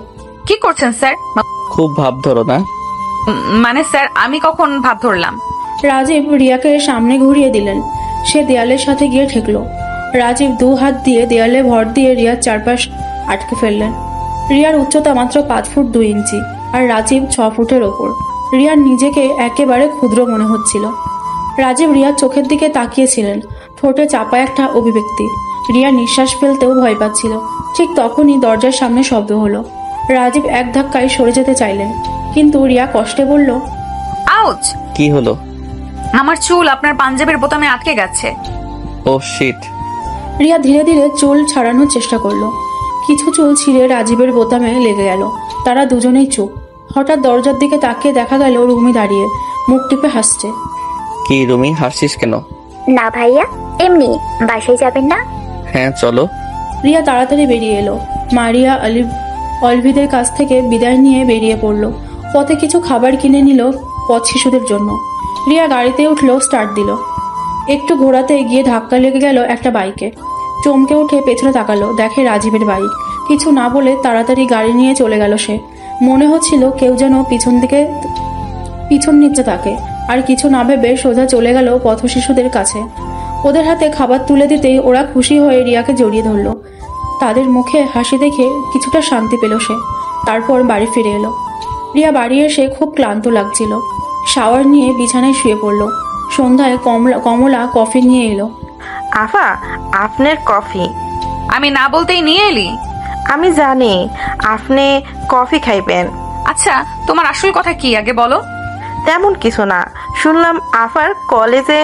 কি করছেন স্যার? খুব ভাব ধরো না। মানে স্যার, আমি কখন ভাব ধরলাম? রাজীব রিয়াকে সামনে ঘুরিয়ে দিলেন। সে দেয়ালের সাথে গিয়ে ঠেকল। রাজীব 2 হাত দিয়ে দেয়ালে ভর দিয়ে রিয়ার চারপাশ আটকে ফেললেন। রিয়ার উচ্চতা মাত্র 5 ফুট 2 ইঞ্চি আর রাজীব 6 ফুটের ওপর। রিয়ার নিজেকে একেবারে ক্ষুদ্র মনে হচ্ছিল। রাজীব রিয়ার চোখের দিকে তাকিয়েছিলেন, ঠোঁটে চাপা একটা অভিব্যক্তি। রিয়া নিঃশ্বাস ফেলতেও ভয় পাচ্ছিল। ঠিক তখনই দরজার সামনে শব্দ হলো। রাজীব এক ধাক্কায় সরে যেতে চাইলেন, কিন্তু রিয়া কষ্টে বলল, আউচ! কি হলো? আমার চুল আপনার পাঞ্জাবির বোতামে আটকে গেছে। ও শিট। রিয়া ধীরে ধীরে চুল ছাড়ানোর চেষ্টা করলো। কিছু চুল ছিঁড়ে রাজীবের বোতামে লেগে গেল। তারা দুজনেই চুপ। হঠাৎ দরজার দিকে তাকিয়ে দেখা গেল রুমি দাঁড়িয়ে মুখ টিপে হাসছে। কি রুমি, হাসছিস কেন? না ভাইয়া, এমনি। বাসায় যাবেন না? হ্যাঁ চলো। রিয়া তাড়াতাড়ি বেরিয়ে এলো। মারিয়া অলভিদের কাছ থেকে বিদায় নিয়ে বেরিয়ে পড়ল। পথে কিছু খাবার কিনে নিল পথ শিশুদের জন্য। রিয়া গাড়িতে উঠলো, স্টার্ট দিল। একটু ঘোরাতে গিয়ে ধাক্কা লেগে গেল একটা বাইকে। চমকে উঠে পেছনে তাকালো, দেখে রাজীবের বাইক। কিছু না বলে তাড়াতাড়ি গাড়ি নিয়ে চলে গেল সে। মনে হচ্ছিল কেউ যেন পিছন নিচ্ছে তাকে। আর কিছু না ভেবে সোজা চলে গেল পথ শিশুদের কাছে। ওদের হাতে খাবার তুলে দিতেই ওরা খুশি হয়ে রিয়াকে জড়িয়ে ধরল। তাদের মুখে হাসি দেখে কিছুটা শান্তি পেল সে। তারপর বাড়ি ফিরে এলো। রিয়া বাড়ি এসে খুব ক্লান্ত লাগছিল। শাওয়ার নিয়ে বিছানায় শুয়ে পড়ল। সন্ধ্যায় কমলা কফি নিয়ে এলো। আফা, আপনার কফি। আমি না বলতেই নিয়ে এলি? আমি জানি আপনি কফি খাইবেন। আচ্ছা, তোমার আসল কথা কি আগে বলো। তেমন কিছু না, শুনলাম আফার কলেজে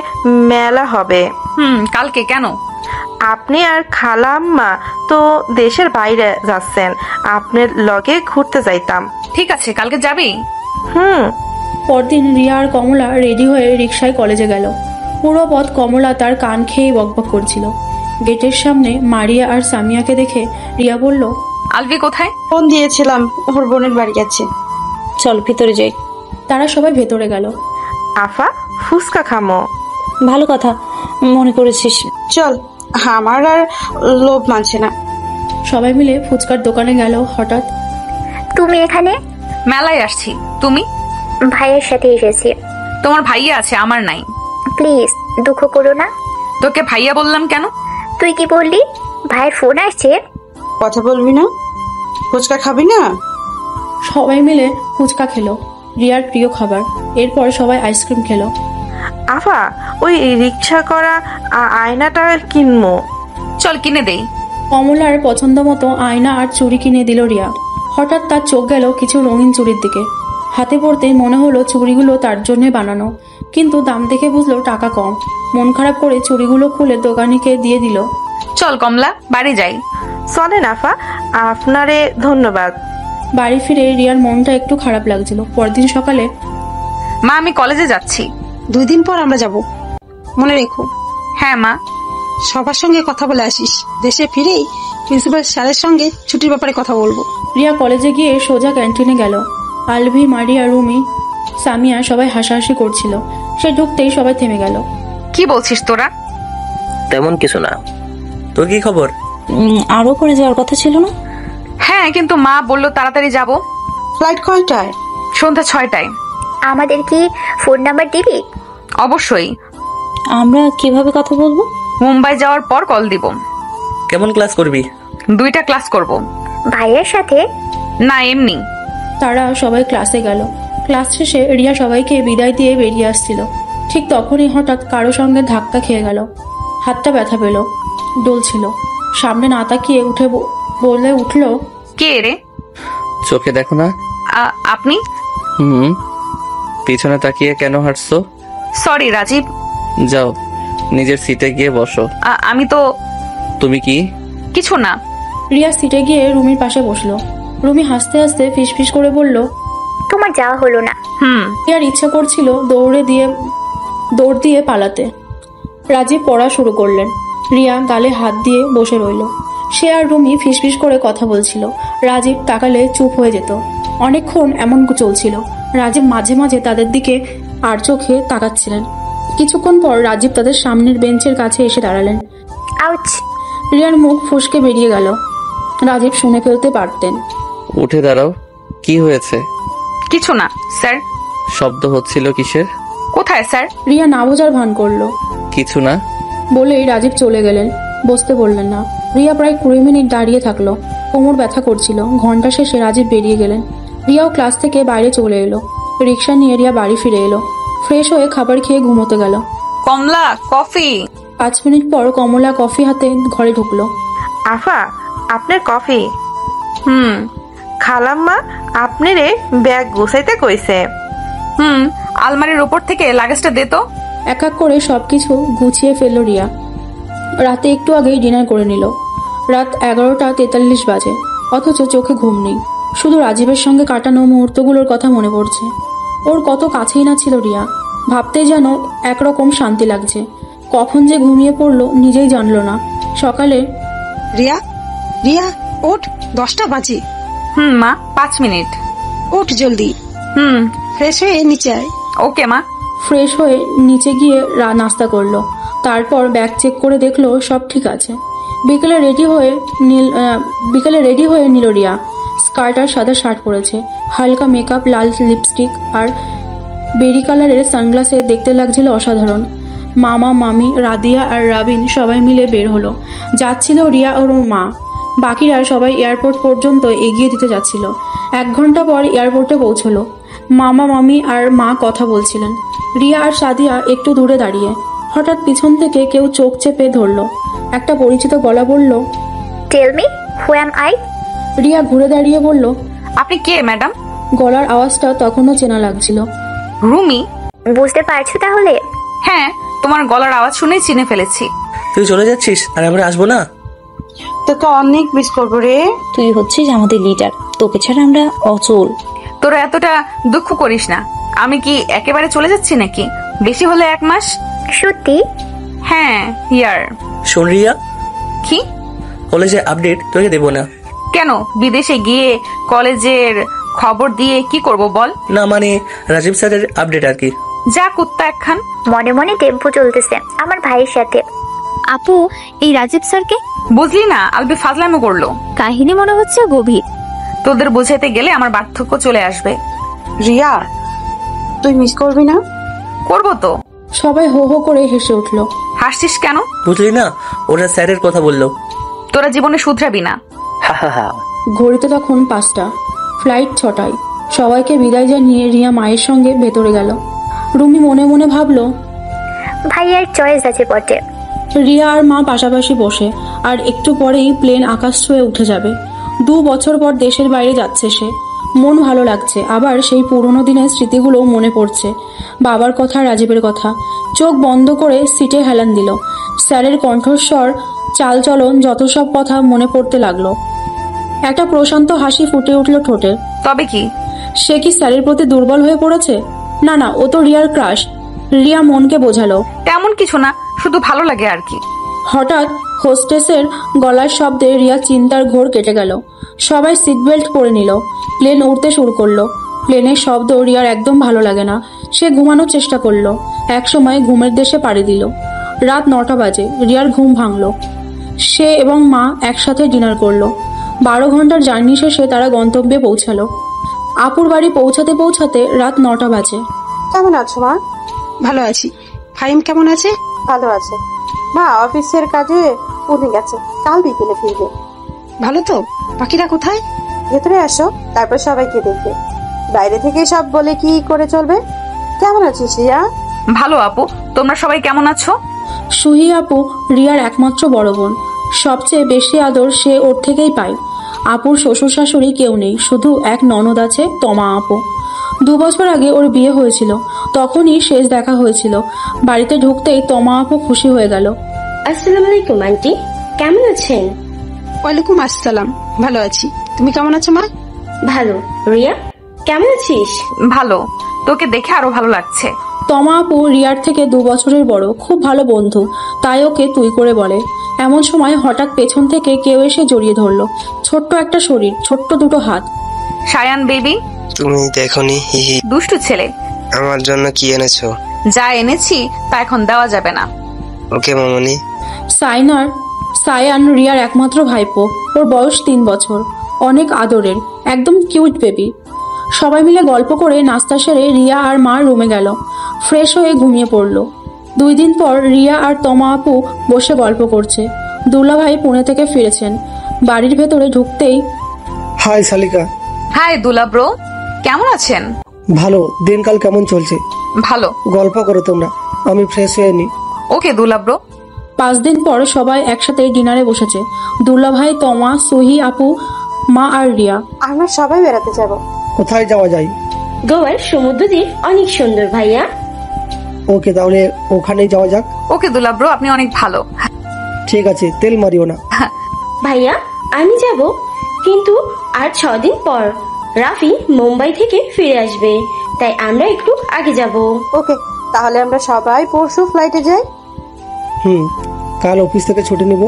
মেলা হবে। কালকে? কেন? আপনি আর খালাম্মা তো দেশের বাইরে যাচ্ছেন, আপনার লগে ঘুরতে যাইতাম। ঠিক আছে, কালকে যাবি? পরদিন রিয়া আর কমলা রেডি হয়ে রিকশায় কলেজে গেল। পুরো পথ কমলা তার কান খেয়ে বকবক করছিল। গেটের সামনে মারিয়া আর সামিয়াকে দেখে রিয়া বলল, আলভি কোথায়? ফোন দিয়েছিলাম, ওর বোনের বাড়ি গেছে। চল ভিতরে যাই। তারা সবাই ভেতরে গেল। আফা, ফুচকা খামো। ভালো কথা মনে করেছিস। চল, আমার আর লোভ মানছে না। সবাই মিলে ফুচকার দোকানে গেল। হঠাৎ, তুমি এখানে? মেলায় আসছি। তুমি? ভাইয়ের সাথে এসেছি। তোমার ভাইয়া আছে, আমার নাই। প্লিজ দুঃখ করো না। তোকে ভাইয়া বললাম কেন? তুই কি বললি? ভাইয়ের ফোন আসছে। কথা বলবি না? ফুচকা খাবি না? সবাই মিলে ফুচকা খেলো, রিয়ার প্রিয় খাবার। এরপর সবাই আইসক্রিম খেলো। আফা, ওই রিক্সা করা আয়নাটা কিনবো। চল কিনে দেই। কমলার পছন্দ মতো আয়না আর চুড়ি কিনে দিল রিয়া। হঠাৎ তার চোখ গেল কিছু রঙিন চুড়ির দিকে। হাতে পড়তেই মনে হলো চুড়িগুলো তার জন্য বানানো, কিন্তু দাম দেখে বুঝলো টাকা কম। মন খারাপ করে চুড়িগুলো খুলে দোকানিকে দিয়ে দিল। চল কমলা, বাড়ি যাই। চলেন আফা, আপনারে ধন্যবাদ। বাড়ি ফিরে রিয়ার মনটা একটু খারাপ লাগছিল। পরদিন সকালে, মা, আমি কলেজে যাচ্ছি। 2 দিন পর আমরা যাব, মনে রেখো। হ্যাঁ মা। সবার সঙ্গে কথা বলে আসিস। দেশে ফিরেই প্রিন্সিপাল স্যারের সঙ্গে ছুটির ব্যাপারে কথা বলবো। রিয়া কলেজে গিয়ে সোজা ক্যান্টিনে গেল। আলভি, মারিয়া, রুমি, সামিয়া সবাই হাসাহাসি করছিল। সে ঢুকতেই সবাই থেমে গেল। কি বলছিস তোরা? তেমন কিছু না। তোর কি খবর? আরো করে যাওয়ার কথা ছিল না? হ্যাঁ, কিন্তু মা বললো তাড়াতাড়ি যাব। ফ্লাইট কয়টায়? সন্ধ্যা 6টায়। আমাদের কি ফোন নাম্বার দিবি? অবশ্যই। আমরা কিভাবে কথা বলবো? মুম্বাই যাওয়ার পর কল দিব। কেমন ক্লাস করবি? 2টা ক্লাস করব। ভাইয়ের সাথে? না, এমনি। তারা সবাই ক্লাসে গেল। ক্লাস শেষে রিয়া সবাইকে বিদায় দিয়ে বেরিয়ে আসছিল। ঠিক তখনই হঠাৎ কারো সঙ্গে ধাক্কা খেয়ে গেল। হাতটা ব্যথা পেল, ডলছিল। সামনে না তাকিয়ে বলে উঠল, কে রে? চোখে দেখো না? আপনি? পিছনে তাকিয়ে কেন হাঁটছো? সরি রাজীব। যাও নিজের সিটে গিয়ে বসো। আমি তো। তুমি কি? কিছু না। রিয়া সিটে গিয়ে রুমির পাশে বসলো। রুমি হাসতে হাসতে ফিসফিস করে বলল, তোমার যাওয়া হলো না। রিয়ার ইচ্ছা করছিল দৌড় দিয়ে পালাতে। রাজীব পড়া শুরু করলেন। রিয়া গালে হাত দিয়ে বসে রইল। সে আর রুমি ফিসফিস করে কথা বলছিল। রাজীব তাকালে চুপ হয়ে যেত। অনেকক্ষণ এমন চলছিল। রাজীব মাঝে মাঝে তাদের দিকে আর চোখে তাকাচ্ছিলেন। কিছুক্ষণ পর রাজীব তাদের সামনের বেঞ্চের কাছে এসে দাঁড়ালেন। আউচ! রিয়ার মুখ ফসকে বেরিয়ে গেল। রাজীব শুনে ফেলতে পারতেন। উঠে দাঁড়াও। কি হয়েছে? কিছু না স্যার। শব্দ হচ্ছিল কিসের? কোথায় স্যার? রিয়া না বোঝার ভান করলো। কিছু না বলেই রাজীব চলে গেলেন। বসতে বললেন না। রিয়া প্রায় 20 মিনিট দাঁড়িয়ে থাকলো। কোমর ব্যথা করছিল। ঘন্টা শেষে রাজীব বেরিয়ে গেলেন। রিয়াও ক্লাস থেকে বাইরে চলে এলো। রিক্সা নিয়ে রিয়া বাড়ি ফিরে এলো। ফ্রেশ হয়ে খাবার খেয়ে ঘুমোতে গেল। কমলা, কফি। 5 মিনিট পর কমলা কফি হাতে ঘরে ঢুকলো। আফা, আপনার কফি। খালাম্মা আপনারে ব্যাগ গুছাইতে কইছে। আলমারির উপর থেকে লাগেজটা দে তো। এক এক করে সবকিছু গুছিয়ে ফেললো রিয়া। রাতে একটু আগেই ডিনার করে নিল। রাত 11:43 বাজে, অথচ চোখে ঘুম নেই। শুধু রাজীবের সঙ্গে কাটানো মুহূর্তগুলোর কথা মনে পড়ছে। ওর কত কাছেই না ছিল রিয়া। ভাবতেই যেন একরকম শান্তি লাগছে। কখন যে ঘুমিয়ে পড়লো নিজেই জানলো না। সকালে রিয়া, রিয়া ওঠ, 10টা বাজে। মা, 5 মিনিট। ওঠ জলদি। ফ্রেশ হয়ে নিচে আয়। ওকে মা। ফ্রেশ হয়ে নিচে গিয়ে নাস্তা করলো। তারপর ব্যাগ চেক করে দেখলো সব ঠিক আছে। বিকেলে রেডি হয়ে নিল রিয়া। স্কার্ট আর সাদা শার্ট পরেছে। হালকা মেকআপ, লাল লিপস্টিক আর বেরি কালারের সানগ্লাসে দেখতে লাগছিল অসাধারণ। মামা, মামি, রাদিয়া আর রাবিন সবাই মিলে বের হলো। যাচ্ছিল রিয়া ওর মা। বাকিরা সবাই এয়ারপোর্ট পর্যন্ত এগিয়ে দিতে যাচ্ছিল। 1 ঘন্টা পর এয়ারপোর্টে পৌঁছলো। মামা, মামি আর মা কথা বলছিলেন। রিয়া আর সাদিয়া একটু দূরে দাঁড়িয়ে। হঠাৎ পিছন থেকে কেউ চোখ চেপে ধরলো। একটা পরিচিত গলা বলল, tell me who am I? Riya ঘুরে দাঁড়িয়ে বলল, আপনি কে ম্যাডাম? গলার আওয়াজটা তখনও চেনা লাগছিল। রুমি। বুঝতে পারছো তাহলে? হ্যাঁ, তোমার গলার আওয়াজ শুনেই চিনে ফেলেছি। তুই চলে যাচ্ছিস আর আমরা আসবো না? তোকে অনেক মিস করবো রে। তুই হচ্ছিস আমাদের লিডার, তোকে ছাড়া আমরা অচল। তোরা এতটা দুঃখ করিস না। আমি কি একেবারে চলে যাচ্ছি নাকি? বেশি হলে 1 মাস। সত্যি? হ্যাঁ, ইয়ার। শোন রিয়া, কি? কলেজে আপডেট তোকে দেবো না। কেন? বিদেশে গিয়ে কলেজের খবর দিয়ে কি করব বল? না মানে রাজীব স্যারের আপডেট আর কি। যা কুত্তা একখান। মনে মনে টেম্পো চলতেছে আমার ভাইয়ের সাথে। আপু, এই রাজীব স্যারকে? বুঝলি না, আলবি ফাজলামো করলো। কাহিনী মনে হচ্ছে গভীর। তোদের বুঝাইতে গেলে আমার বার্ধক্য চলে আসবে। রিয়া, তুই মিস করবি না? করবো তো। সবাই হো হো করে হেসে উঠলো। হাসছিস কেন? বুঝলি না, ওরা স্যারের কথা বললো। তোরা জীবনে শুধরাবি না। ঘড়িতে তখন 5টা, ফ্লাইট 6টায়। সবাইকে বিদায় জানিয়ে রিয়া মায়ের সঙ্গে ভেতরে গেল। রুমি মনে মনে ভাবলো, ভাইয়ার চয়েস আছে বটে। রিয়া আর মা পাশাপাশি বসে। আর একটু পরেই প্লেন আকাশ ছুঁয়ে উঠে যাবে। 2 বছর পর দেশের বাইরে যাচ্ছে সে। মন ভালো লাগছে। আবার সেই পুরোনো দিনের স্মৃতিগুলো মনে পড়ছে। বাবার কথা, রাজীবের কথা। চোখ বন্ধ করে সিটে হেলান দিল। স্যারের কণ্ঠস্বর, চালচলন, যত সব কথা মনে পড়তে লাগলো। একটা প্রশান্ত হাসি ফুটে উঠল ঠোঁটে। তবে কি? সে কি স্যারের প্রতি দুর্বল হয়ে পড়েছে? না না, ও তো রিয়ার ক্রাশ। রিয়া মনকে বোঝালো, তেমন কিছু না, শুধু ভালো লাগে আর কি। হঠাৎ হোস্টেসের গলার শব্দে রিয়ার চিন্তার ঘোর কেটে গেল। সবাই সিট বেল্ট পরে নিল। প্লেন উড়তে শুরু করলো। প্লেনের শব্দ রিয়ার একদম ভালো লাগে না। সে ঘুমানোর চেষ্টা করলো। একসময় ঘুমের দেশে পাড়ি দিল। রাত 9টা বাজে। রিয়ার ঘুম ভাঙলো। সে এবং মা একসাথে ডিনার করলো। 12 ঘন্টার জার্নি শেষে তারা গন্তব্যে পৌঁছালো। আপুর বাড়ি পৌঁছাতে পৌঁছাতে রাত 9টা বাজে। কেমন আছো মা? ভালো আছি। ফাহিম কেমন আছে? ভালো আছে মা। অফিসের কাজে উনি গেছে, কাল বিকেলে ফিরবে। ভালো তো? বাকিরা কোথায়? ভেতরে আসো, তারপর সবাইকে দেখবে। বাইরে থেকে সব বলে কি করে চলবে? কেমন আছিস রিয়া? ভালো আপু, তোমরা সবাই কেমন আছো? সুহি আপু রিয়ার একমাত্র বড় বোন। সবচেয়ে বেশি আদর সে ওর থেকেই পায়। আপুর শ্বশুর শাশুড়ি কেউ নেই, শুধু এক ননদ আছে, তমা আপু। 2 বছর আগে ওর বিয়ে হয়েছিল। তখনই শেষ দেখা হয়েছিল। বাড়িতে ঢুকতেই তমা আপু খুশি হয়ে গেল। আসসালামু আলাইকুম আন্টি, কেমন আছেন? ওয়ালাইকুম আসসালাম, ভালো আছি। তুমি কেমন আছো মা? ভালো। রিয়া কেমন আছিস? ভালো, তোকে দেখে আরো ভালো লাগছে। তমা আপু রিয়ার থেকে 2 বছরের বড়, খুব ভালো বন্ধু, তাই ওকে তুই করে বলে। এমন সময় হঠাৎ পেছন থেকে কেউ এসে জড়িয়ে ধরলো। ছোট্ট একটা শরীর, ছোট্ট দুটো হাত। সায়ান বেবি, তুমি দেখোনি? হিহি। দুষ্টু ছেলে। আমার জন্য কি এনেছো? যা এনেছি তা এখন দেওয়া যাবে না। ওকে মামনি। সায়ান রিয়ার একমাত্র ভাইপো। ওর বয়স 3 বছর, অনেক আদরের, একদম কিউট বেবি। সবাই মিলে গল্প করে নাস্তা সেরে রিয়া আর মা রুমে গেল। ফ্রেশ হয়ে ঘুমিয়ে পড়লো। 2 দিন পর রিয়া আর তমা আপু বসে গল্প করছে। দুলাভাই পুনে থেকে ফিরেছেন। বাড়ির ভেতরে ঢুকতেই, হাই শালিকা। হাই দুলা ব্রো, কেমন আছেন? ভালো। দিনকাল কেমন চলছে? ভালো। গল্প করো তোমরা, আমি ফ্রেশ হয়ে নি। ওকে দুলা ব্রো। 5 দিন পর সবাই একসাথে ডিনারে বসেছে। দুলাভাই, তমা, সুহি আপু, মা আর রিয়া। আমরা সবাই বেড়াতে যাব। কোথায় যাওয়া যায়? গোয়ার সমুদ্র দ্বীপ অনেক সুন্দর ভাইয়া। ওকে, তাহলে ওখানেই যাওয়া যাক। ওকে দুলা ব্রো, আপনি অনেক ভালো। ঠিক আছে, তেল মারিও না। ভাইয়া আমি যাব, কিন্তু আর 6 দিন পর রাফি মুম্বাই থেকে ফিরে আসবে, তাই আমরা একটু আগে যাব। ওকে, তাহলে আমরা সবাই পরশু ফ্লাইটে যাই। কাল অফিস থেকে ছুটি নিব,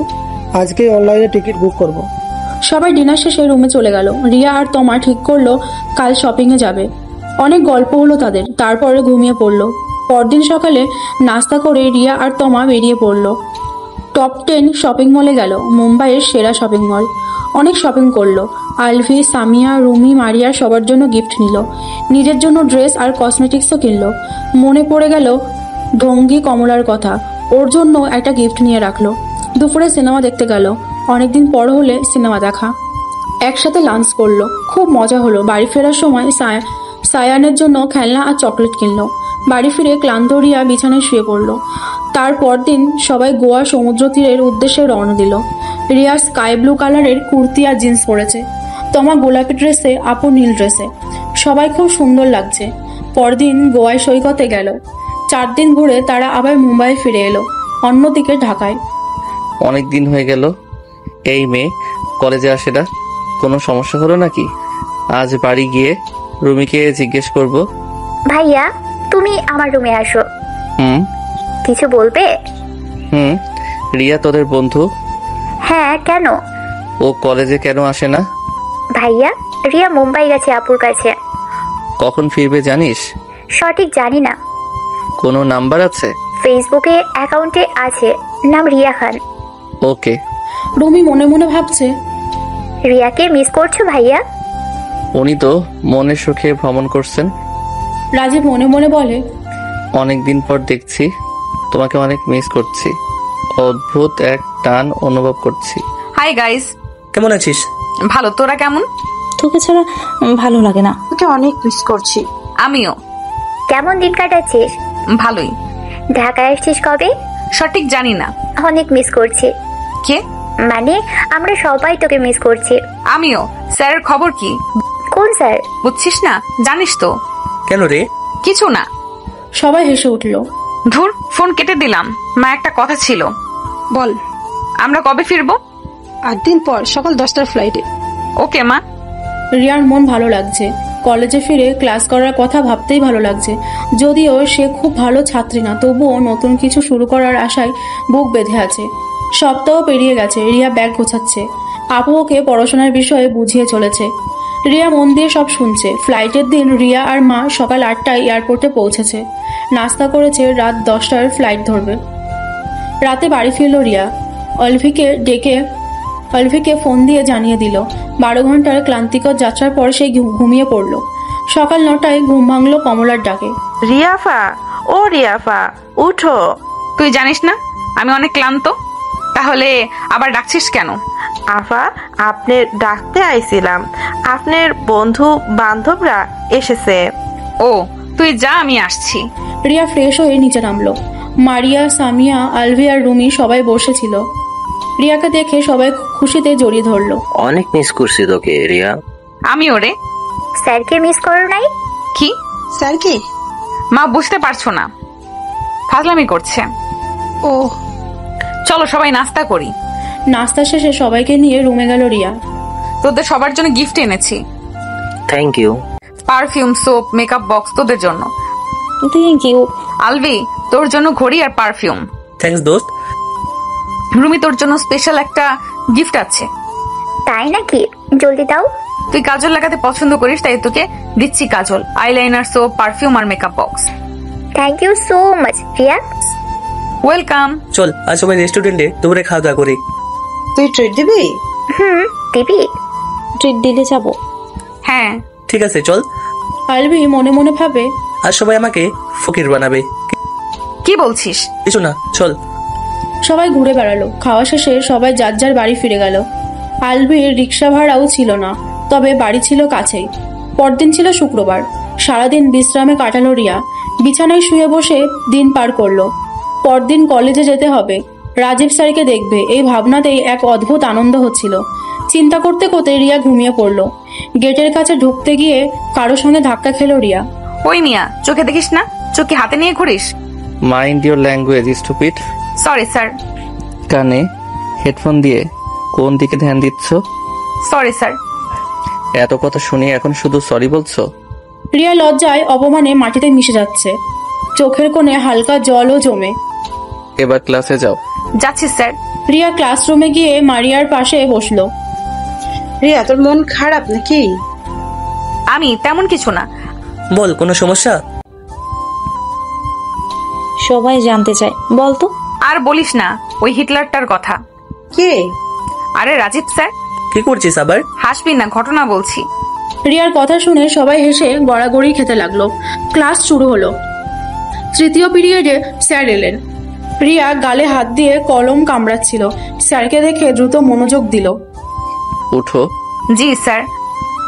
আজকে অনলাইনে টিকিট বুক করব। সবাই ডিনার শেষে রুমে চলে গেল। রিয়া আর তমা ঠিক করলো কাল শপিংয়ে যাবে। অনেক গল্প হলো তাদের, তারপরে ঘুমিয়ে পড়লো। পরদিন সকালে নাস্তা করে রিয়া আর তমা বেরিয়ে পড়লো। টপ 10 শপিং মলে গেল, মুম্বাইয়ের সেরা শপিং মল। অনেক শপিং করলো। আলভি, সামিয়া, রুমি, মারিয়া সবার জন্য গিফট নিল। নিজের জন্য ড্রেস আর কসমেটিক্সও কিনলো। মনে পড়ে গেল ঢঙ্গি কমলার কথা, ওর জন্য একটা গিফট নিয়ে রাখলো। দুপুরে সিনেমা দেখতে গেল, অনেকদিন পর হলে সিনেমা দেখা। একসাথে লাঞ্চ করলো, খুব মজা হলো। বাড়ি ফেরার সময় সায়ানের জন্য খেলনা আর চকলেট কিনলো। বাড়ি ফিরে ক্লান্ত রিয়া বিছানায় শুয়ে পড়লো। তারপর দিন সবাই গোয়া সমুদ্র তীরের উদ্দেশ্যে রওনা দিল। রিয়া স্কাই ব্লু কালারের কুর্তি আর জিন্স পরেছে, তমা গোলাপি ড্রেসে, আপু নীল ড্রেসে। সবাই খুব সুন্দর লাগছে। পরদিন গোয়ায় সৈকতে গেল। 4 দিন ঘুরে তারা আবার মুম্বাই ফিরে এলো, অন্যদিকে ঢাকায়। অনেক দিন হয়ে গেল এই মেয়ে কলেজে আসে না, কোনো সমস্যা হলো নাকি? আজ বাড়ি গিয়ে রুমিকে জিজ্ঞেস করব। ভাইয়া তুমি আমার রুমে আসো। কিছু বলবে? রিয়া তোদের বন্ধু? হ্যাঁ, কেন? ও কলেজে কেন আসে না? ভাইয়া রিয়া মুম্বাই গেছে আপুর কাছে। কখন ফিরবে জানিস? সঠিক জানি না। কোনো নাম্বার আছে? ফেসবুকে অ্যাকাউন্টে আছে, নাম রিয়া খান। ওকে। রুমি মনে মনে ভাবছে, রিয়াকে মিস করছো ভাইয়া? উনি তো মনের সুখে ভ্রমণ করছেন। রাজীব মনে মনে বলে, অনেকদিন পর দেখছি, তোমাকে অনেক মিস করছি। অদ্ভুত এক টান অনুভব করছি। হাই গাইস, কেমন আছিস? ভালো, তোরা কেমন? তোকে ছাড়া ভালো লাগে না। তোকে অনেক মিস করছি। আমিও। কেমন দিন কাটাচ্ছিস? ভালোই। ঢাকায় আসছিস কবে? সঠিক জানি না। অনেক মিস করছি। কে? মানে আমরা সবাই তোকে মিস করছি। আমিও। স্যারের খবর কি? কোন স্যার? বুঝছিস না? জানিস তো। কেন রে? কিছু না। সবাই হেসে উঠল। ধুর, ফোন কেটে দিলাম। মা একটা কথা ছিল। বল। আমরা কবে ফিরবো? 8 দিন পর সকাল 10টার ফ্লাইটে। ওকে মা। রিয়ার মন ভালো লাগছে। কলেজে ফিরে ক্লাস করার কথা ভাবতেই ভালো লাগছে। যদিও সে খুব ভালো ছাত্রী না, তবুও নতুন কিছু শুরু করার আশায় বুক বেঁধে আছে। সপ্তাহ পেরিয়ে গেছে, রিয়া ব্যাগ গোছাচ্ছে। আপু ওকে পড়াশোনার বিষয়ে বুঝিয়ে চলেছে। রিয়া মন দিয়ে সব শুনছে। ফ্লাইটের দিন রিয়া আর মা সকাল 8টায় এয়ারপোর্টে পৌঁছেছে। নাস্তা করেছে, রাত 10টার ফ্লাইট ধরবে। রাতে বাড়ি ফিরল রিয়া। অলভিকে ফোন দিয়ে জানিয়ে দিল। 12 ঘন্টার ক্লান্তিকর যাত্রার পর সে ঘুমিয়ে পড়ল। সকাল 9টায় ঘুম ভাঙলো কমলার ডাকে। রিয়াফা, ও রিয়াফা, উঠো। তুই জানিস না আমি অনেক ক্লান্ত, তাহলে আবার ডাকছিস কেন? আফা, আপনি ডাকতে আইছিলাম। আপনার বন্ধু বান্ধবরা এসেছে। ও, তুই যা, আমি আসছি। রিয়া ফ্রেশ হয়ে নিচে নামলো। মারিয়া, সামিয়া, আলভি আর রুমি সবাই বসেছিল। রিয়াকে দেখে সবাই খুশিতে জড়িয়ে ধরলো। অনেক মিস করছি তোকে রিয়া। আমিও রে। স্যারকে মিস করো নাই? কি? স্যারকে? মা বুঝতে পারছো না, ফাজলামি করছে। ও, চলো সবাই নাস্তা করি। নাস্তা শেষে সবাইকে নিয়ে রুমে গেল রিয়া। তোদের সবার জন্য গিফট এনেছি। Thank you. Perfume, soap, makeup box তোদের জন্য। Thank you. আলভি, তোর জন্য ঘড়ি আর পারফিউম। থ্যাঙ্কস দোস্ত। রুমি, তোর জন্য স্পেশাল একটা গিফট আছে। তাই নাকি? জলদি দাও। তুই কাজল লাগাতে পছন্দ করিস, তাই তোকে দিচ্ছি কাজল, আইলাইনার, সোপ, পারফিউম আর makeup box. Thank you so much Riya. Welcome. চল আজ সবাই রেস্টুরেন্টে দুপুরে খাওয়া দাওয়া করি। তুই ট্রিট দিবি? দিবি। ট্রিট দিলে যাব। হ্যাঁ ঠিক আছে চল। আলভি মনে মনে ভাবে, আজ সবাই আমাকে ফকির বানাবে। কি বলছিস? কিছু না, চল। সবাই ঘুরে বেড়ালো। খাওয়া শেষে সবাই যার যার বাড়ি ফিরে গেল। আলভির রিক্সা ভাড়াও ছিল না, তবে বাড়ি ছিল কাছেই। পরদিন ছিল শুক্রবার। সারাদিন বিশ্রামে কাটালো রিয়া। বিছানায় শুয়ে বসে দিন পার করলো। পরদিন কলেজে যেতে হবে, রাজীব স্যারকে দেখবে, এই ভাবনাতেই এক অদ্ভুত আনন্দ হচ্ছিল। চিন্তা করতে করতে রিয়া ঘুমিয়ে পড়লো। গেটের কাছে ঢুকতে গিয়ে কারোর সঙ্গে ধাক্কা খেলো রিয়া। ওই মিয়া, চোখে দেখিস না? চোখ কি হাতে নিয়ে ঘুরিস? Mind your language stupid. Sorry sir. কানে হেডফোন দিয়ে কোন দিকে ধ্যান দিচ্ছ? Sorry sir. এত কথা শুনি এখন শুধু সরি বলছো? রিয়া লজ্জায় অপমানে মাটিতে মিশে যাচ্ছে। চোখের কোণে হালকা জলও জমে। এবার ক্লাসে যাও। যাচ্ছি স্যার। রিয়া ক্লাসরুমে গিয়ে মারিয়ার পাশে বসলো। রিয়া, তোর মন খারাপ নাকি? আমি তেমন কিছু না। বল, কোনো সমস্যা? সবাই জানতে চায়, বল তো। আর বলিস না ওই হিটলারটার কথা। কে? আরে রাজীব স্যার। কি করছিস আবার? হাসবি না, ঘটনা বলছি। রিয়ার কথা শুনে সবাই হেসে গড়াগড়ি খেতে লাগলো। ক্লাস শুরু হলো। তৃতীয় পিরিয়ডে স্যার এলেন। রিয়া গালে হাত দিয়ে কলম কামড়াচ্ছিল। স্যারকে দেখে দ্রুত মনোযোগ দিল। উঠো। জি স্যার।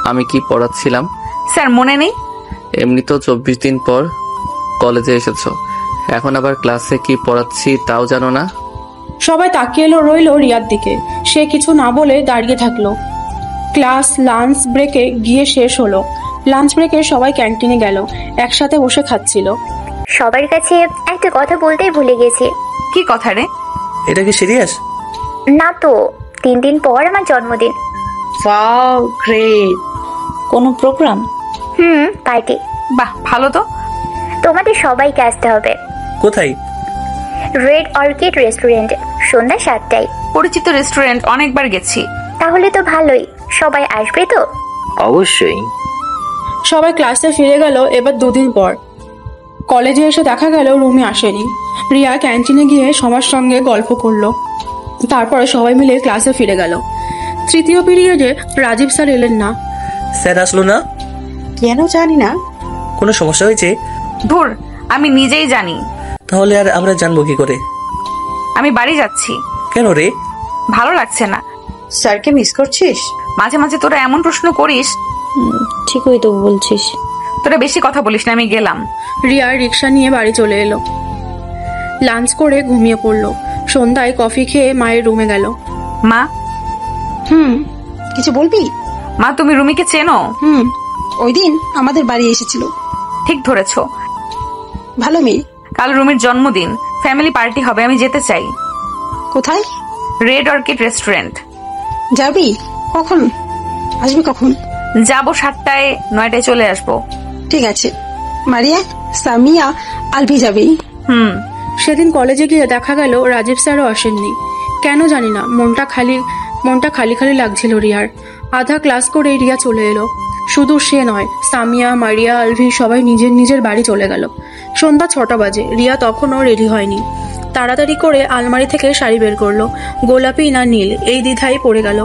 আমি কি পড়াচ্ছিলাম? স্যার মনে নেই? এমনি তো 24 দিন পর কলেজে এসেছো, এখন আবার ক্লাসে কি পড়াচ্ছি তাও জানো না? সবাই তাকিয়ে রইল রিয়ার দিকে। সে কিছু না বলে দাঁড়িয়ে থাকলো। ক্লাস লাঞ্চ ব্রেকে গিয়ে শেষ হলো। লাঞ্চ ব্রেকে সবাই ক্যান্টিনে গেল, একসাথে বসে খাচ্ছিল। সবার কাছে একটা কথা বলতেই ভুলে গেছি। কি কথা রে? এটা কি সিরিয়াস? না তো, 3 দিন পর আমার জন্মদিন। Wow, great. কোনো প্রোগ্রাম? পার্টি। বাহ, ভালো তো। তোমাদের সবাইকে আসতে হবে। কোথায়? রেড অর্কিড রেস্টুরেন্টে, সন্ধ্যা 7টায়। পরিচিত রেস্টুরেন্ট, অনেকবার গেছি। তাহলে তো ভালোই, সবাই আসবে তো? অবশ্যই। সবাই ক্লাসে ফিরে গেল এবার 2 দিন পর। কলেজে এসে দেখা গেল রুমি আসেনি। রিয়া ক্যান্টিনে গিয়ে সবার সঙ্গে গল্প করলো। তারপরে সবাই মিলে ক্লাসে ফিরে গেল। তৃতীয় পিরিয়ডে রাজীব স্যার এলেন না। স্যার আসলো না কেন জানি না। কোনো সমস্যা হয়েছে? ধুর, আমি নিজেই জানি। তাহলে আর আমরা জানবো কি করে? আমি বাড়ি যাচ্ছি। কেন রে? ভালো লাগছে না। স্যারকে মিস করছিস? মাঝে মাঝে তোরা এমন প্রশ্ন করিস। ঠিকই তো বলছিস। তোরা বেশি কথা বলিস না, আমি গেলাম। রিয়া রিক্সা নিয়ে বাড়ি চলে এলো। লাঞ্চ করে ঘুমিয়ে পড়লো। সন্ধ্যায় কফি খেয়ে মায়ের রুমে গেল। মা। কিছু বলবি? মা, তুমি রুমিকে চেনো? ওই দিন আমাদের বাড়ি এসেছিল। ঠিক ধরেছো, ভালো মেয়ে। কাল রুমির জন্মদিন, ফ্যামিলি পার্টি হবে, আমি যেতে চাই। কোথায়? Red orchid restaurant. যাবি? কখন আসবি? কখন? যাবো 7টায়, 9টায় চলে আসবো। ঠিক আছে। মারিয়া, সামিয়া, আলভি যাবি? সেদিন কলেজে গিয়ে দেখা গেল রাজীব স্যারও আসেননি। কেন জানি না, মনটা খালি খালি লাগছিল রিয়ার। আধা ক্লাস করে রিয়া চলে এলো। শুধু সে নয়, সামিয়া, মারিয়া, আলভি সবাই নিজের নিজের বাড়ি চলে গেল। সন্ধ্যা 6টা বাজে। রিয়া তখনও রেডি হয়নি। তাড়াতাড়ি করে আলমারি থেকে শাড়ি বের করলো। গোলাপি না নীল, এই দ্বিধায় পড়ে গেল।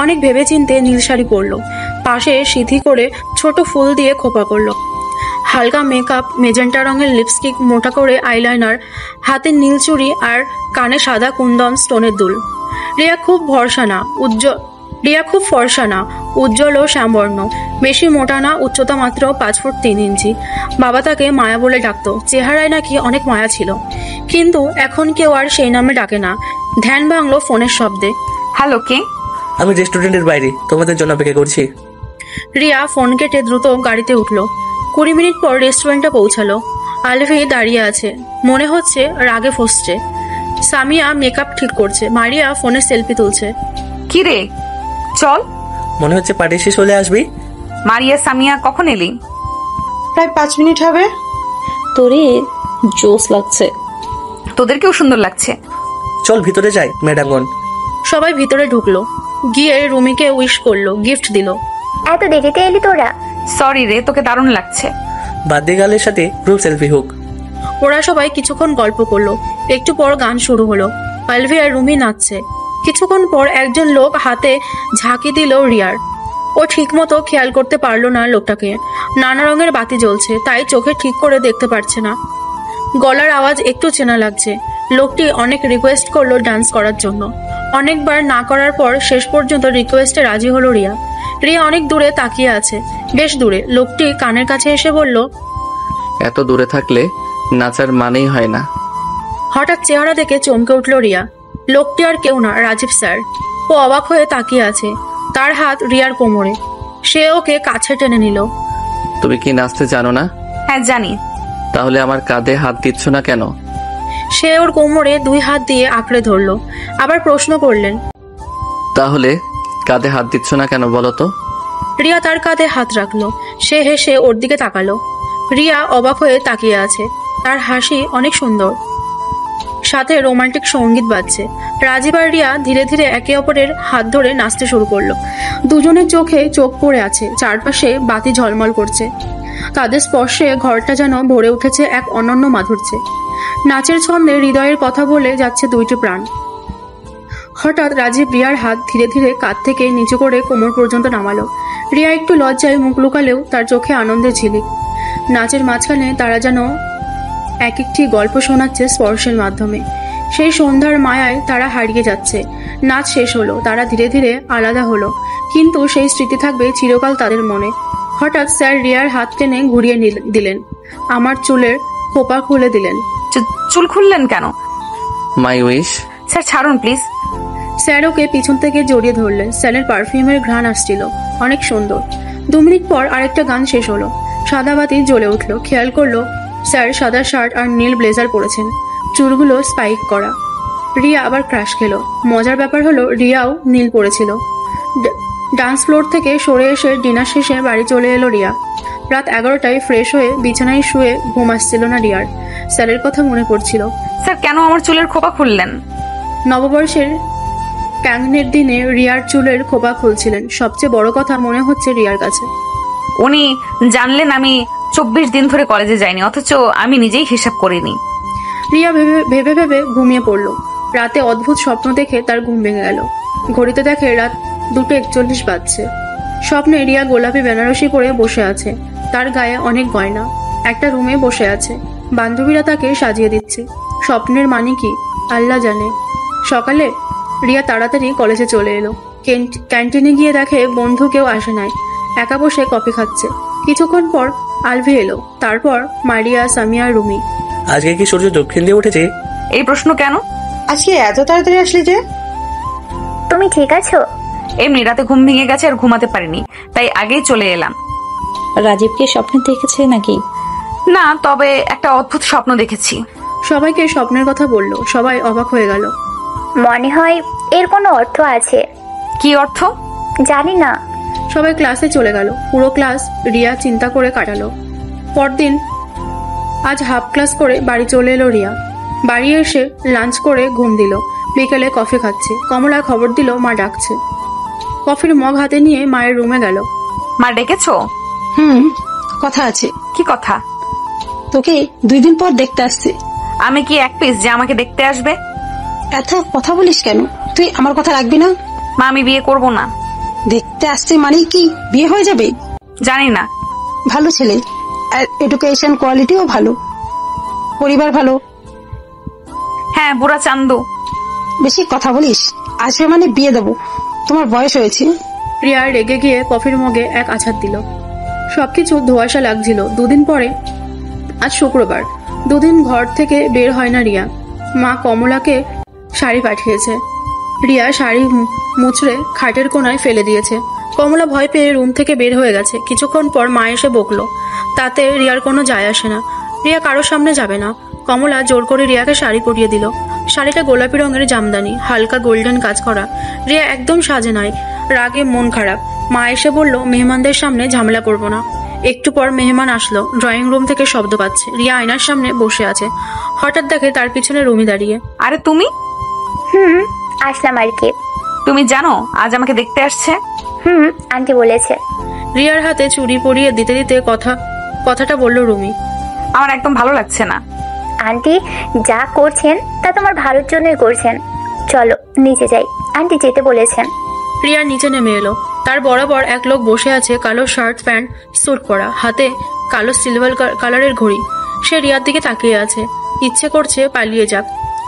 অনেক ভেবেচিন্তে নীল শাড়ি পরলো। পাশে সিঁথি করে ছোট ফুল দিয়ে খোপা করলো। হালকা মেকআপ, মেজেন্টা রঙের লিপস্টিক, মোটা করে আইলাইনার, হাতে নীল চুড়ি আর কানে সাদা কুন্দন স্টোনের দুল। রিয়া খুব ফর্সা না, উজ্জ্বল ও শ্যামবর্ণ। বেশি মোটা না, উচ্চতা মাত্র 5 ফুট 3 ইঞ্চি। বাবা তাকে মায়া বলে ডাকতো। চেহারায় নাকি অনেক মায়া ছিল, কিন্তু এখন কেউ আর সেই নামে ডাকে না। ধ্যান ভাঙলো ফোনের শব্দে। হ্যালো, কে? আমি রেস্টুরেন্টের বাইরে তোমাদের জন্য অপেক্ষা করছি। রিয়া ফোন কেটে দ্রুত গাড়িতে উঠলো। 20 মিনিট পর রেস্টুরেন্টে পৌঁছালো। আলভি দাঁড়িয়ে আছে, মনে হচ্ছে রাগে ফসছে। সামিয়া মেকআপ ঠিক করছে, মারিয়া ফোনে সেলফি তুলছে। কি রে, চল। মনে হচ্ছে পার্টি শেষ হলে আসবি। মারিয়া সামিয়া কখন এলি? প্রায় 5 মিনিট হবে। তোরে জোস লাগছে। তোদেরকেও সুন্দর লাগছে। চল ভিতরে যাই ম্যাডামগণ। সবাই ভিতরে ঢুকলো, গিয়ে রুমিকে উইশ করলো, গিফট দিল। এত দেরিতে এলি তোরা? সরি রে, তোকে দারুণ লাগছে। বার্থডে গার্লের সাথে গ্রুপ সেলফি হোক। ওরা সবাই কিছুক্ষণ গল্প করলো। একটু পর গান শুরু হলো। পালভি আর রুমি নাচছে। কিছুক্ষণ পর একজন লোক হাতে ঝাঁকি দিল রিয়ার। ও ঠিকমতো খেয়াল করতে পারলো না লোকটাকে। নানা রঙের বাতি জ্বলছে, তাই চোখে ঠিক করে দেখতে পারছে না। গলার আওয়াজ একটু চেনা লাগছে। লোকটি অনেক রিকোয়েস্ট করলো ডান্স করার জন্য। অনেকবার না করার পর শেষ পর্যন্ত রিকোয়েস্টে রাজি হলো রিয়া। রিয়া অনেক দূরে তাকিয়ে আছে, বেশ দূরে। লোকটি কানের কাছে এসে বলল, এত দূরে থাকলে নাচার মানেই হয় না। হঠাৎ চেহারা দেখে চমকে উঠল রিয়া। লোকটি আর কেউ না, রাজীব স্যার। ও অবাক হয়ে তাকিয়ে আছে। তার হাত রিয়ার কোমরে। সে ওকে কাছে টেনে নিল। তুমি কি নাচতে জানো না? হ্যাঁ জানি। তাহলে আমার কাঁধে হাত দিচ্ছ না কেন? সে ওর কোমরে 2 হাত দিয়ে আঁকড়ে ধরলো। আবার প্রশ্ন করলেন, তাহলে কাঁধে হাত দিচ্ছ না কেন বলো তো? রিয়া তার কাঁধে হাত রাখলো। সে হেসে ওর দিকে তাকালো। রিয়া অবাক হয়ে তাকিয়ে আছে। তার হাসি অনেক সুন্দর, সাথে রোমান্টিক সঙ্গীত বাজছে। রাজীব আর রিয়া ধীরে ধীরে একে অপরের হাত ধরে নাচতে শুরু করলো। দুজনের চোখে চোখ পড়ে আছে, চারপাশে বাতি ঝলমল করছে। তাদের স্পর্শে ঘরটা যেন ভরে উঠেছে এক অনন্য মাধুর্যে। নাচের ছন্দে হৃদয়ের কথা বলে যাচ্ছে দুইটি প্রাণ। হঠাৎ রাজীব রিয়ার হাত ধীরে ধীরে কাঁধ থেকে নিচু করে কোমর পর্যন্ত নামালো। রিয়া একটু লজ্জায় মুখ লুকালেও তার চোখে আনন্দের ঝিলিক। নাচের মাঝখানে তারা যেন এক একটি গল্প শোনাচ্ছে স্পর্শের মাধ্যমে। সেই সন্ধ্যার মায়ায় তারা হারিয়ে যাচ্ছে। নাচ শেষ হলো, তারা ধীরে ধীরে আলাদা হলো, কিন্তু সেই স্মৃতি থাকবে চিরকাল তাদের মনে। হঠাৎ স্যার রিয়ার হাত টেনে ঘুরিয়ে দিলেন। আমার চুলের খোপা খুলে দিলেন। চুল খুললেন কেন? মাই উইশ। স্যার ছাড়ুন প্লিজ। স্যার ওকে পিছন থেকে জড়িয়ে ধরলেন। স্যারের পারফিউমের ঘ্রাণ আসছিল, অনেক সুন্দর। 2 মিনিট পর আরেকটা গান শেষ হলো। সাদা বাতি জ্বলে উঠলো। খেয়াল করলো স্যার সাদা শার্ট আর নীল ব্লেজার পরেছেন, চুলগুলো স্পাইক করা। রিয়া আবার ক্রাশ খেলো। মজার ব্যাপার হলো রিয়াও নীল পরেছিল। ডান্স ফ্লোর থেকে সরে এসে ডিনার শেষে বাড়ি চলে এলো রিয়া। রাত 11টায় ফ্রেশ হয়ে বিছানায় শুয়ে ঘুম আসছিল না রিয়ার। স্যারের কথা মনে পড়ছিল। স্যার কেন আমার চুলের খোপা খুললেন? নববর্ষের প্যাংনের দিনে রিয়ার চুলের খোপা খুলছিলেন। সবচেয়ে বড় কথা মনে হচ্ছে রিয়ার কাছে, উনি জানলেন আমি 24 দিন ধরে কলেজে যাইনি, অথচ আমি নিজেই হিসাব করিনি। রিয়া ভেবে ভেবে ঘুমিয়ে পড়ল। রাতে অদ্ভুত স্বপ্ন দেখে তার ঘুম ভেঙে গেল। ঘড়িতে দেখে রাত 2:41 বাজছে। স্বপ্নে রিয়া গোলাপি বেনারসি পরে বসে আছে। তার গায়ে অনেক গয়না। একটা রুমে বসে আছে, বান্ধবীরা তাকে সাজিয়ে দিচ্ছে। স্বপ্নের মানে কি আল্লাহ জানে। সকালে রিয়া তাড়াতাড়ি কলেজে চলে এলো। ক্যান্টিনে গিয়ে দেখে বন্ধু কেউ আসে নাই, একা বসে কফি খাচ্ছে। কিছুক্ষণ পর আলভি এলো, তারপর মারিয়া, সামিয়া, রুমি। আজকে কি সূর্য দক্ষিণ দিয়ে উঠেছে? এই প্রশ্ন কেন? আজকে এত তাড়াতাড়ি আসলি যে? তুমি ঠিক আছো? এমনি রাতে ঘুম ভেঙে গেছে আর ঘুমাতে পারিনি, তাই আগেই চলে এলাম। রাজীবকে স্বপ্নে দেখেছে নাকি? না, তবে একটা অদ্ভুত স্বপ্ন দেখেছি। সবাইকে স্বপ্নের কথা বলল। সবাই অবাক হয়ে গেল। মনে হয় এর কোনো অর্থ আছে। কি অর্থ? জানি না। সবাই ক্লাসে চলে গেল। পুরো ক্লাস রিয়া চিন্তা করে কাটালো। পরদিন আজ হাফ ক্লাস করে বাড়ি চলে এলো রিয়া। বাড়ি এসে লাঞ্চ করে ঘুম দিল। বিকেলে কফি খাচ্ছে। কমলা খবর দিল মা ডাকছে। কফির মগ হাতে নিয়ে মায়ের রুমে গেল। মা ডেকেছো? কথা আছে। কি কথা? তোকে 2 দিন পর দেখতে আসছে। আমি কি এক পিস যে আমাকে দেখতে আসবে? এত কথা বলিস কেন? তুই আমার কথা রাখবি না? মা আমি বিয়ে করব না। দেখতে আসছে মানে কি বিয়ে হয়ে যাবে? জানি না। ভালো ছেলে, আর এডুকেশন কোয়ালিটিও ভালো, পরিবার ভালো। হ্যাঁ, বুড়া চান্দু। বেশি কথা বলিস, আসবে মানে বিয়ে দেবো। তোমার বয়স হয়েছে। রিয়া রেগে গিয়ে কফির মগে এক আছাড় দিল। সবকিছু ধোঁয়াশা লাগছিল। 2 দিন পরে আজ শুক্রবার। 2 দিন ঘর থেকে বের হয় না রিয়া। মা কমলাকে শাড়ি পাঠিয়েছে। রিয়া শাড়ি মুচড়ে খাটের কোনায় ফেলে দিয়েছে। কমলা ভয় পেয়ে রুম থেকে বের হয়ে গেছে। কিছুক্ষণ পর মা এসে বকলো। তাতে রিয়ার কোনো যায় আসে না। রিয়া কারোর সামনে যাবে না। কমলা জোর করে রিয়াকে শাড়ি পরিয়ে দিল। শাড়িটা গোলাপি রঙের জামদানি, হালকা গোল্ডেন কাজ করা। রিয়া একদম সাজে নাই। রাগে মন খারাপ। মা এসে বলল মেহমানদের সামনে ঝামেলা করব না। একটু পর মেহমান আসলো। ড্রয়িং রুম থেকে শব্দ পাচ্ছে। রিয়া আয়নার সামনে বসে আছে। হঠাৎ দেখে তার পিছনে রুমি দাঁড়িয়ে। আরে তুমি? আসলাম আর কি। তুমি জানো আজ আমাকে দেখতে আসছে? আন্টি বলেছে। রিয়ার হাতে চুড়ি পরিয়ে দিতে দিতে কথাটা বলল রুমি। আমার একদম ভালো লাগছে না। আন্টি যা করছেন তা তোমার ভালোর জন্যই করছেন। চলো নিচে যাই, আন্টি যেতে বলেছেন। রিয়া নিচে নেমে এলো। তার বরাবর এক লোক বসে আছে, কালো শার্ট প্যান্ট স্যুট পরা, হাতে কালো সিলভার কালারের ঘড়ি। সে রিয়ার দিকে তাকিয়ে আছে, ইচ্ছে করছে পালিয়ে যাক।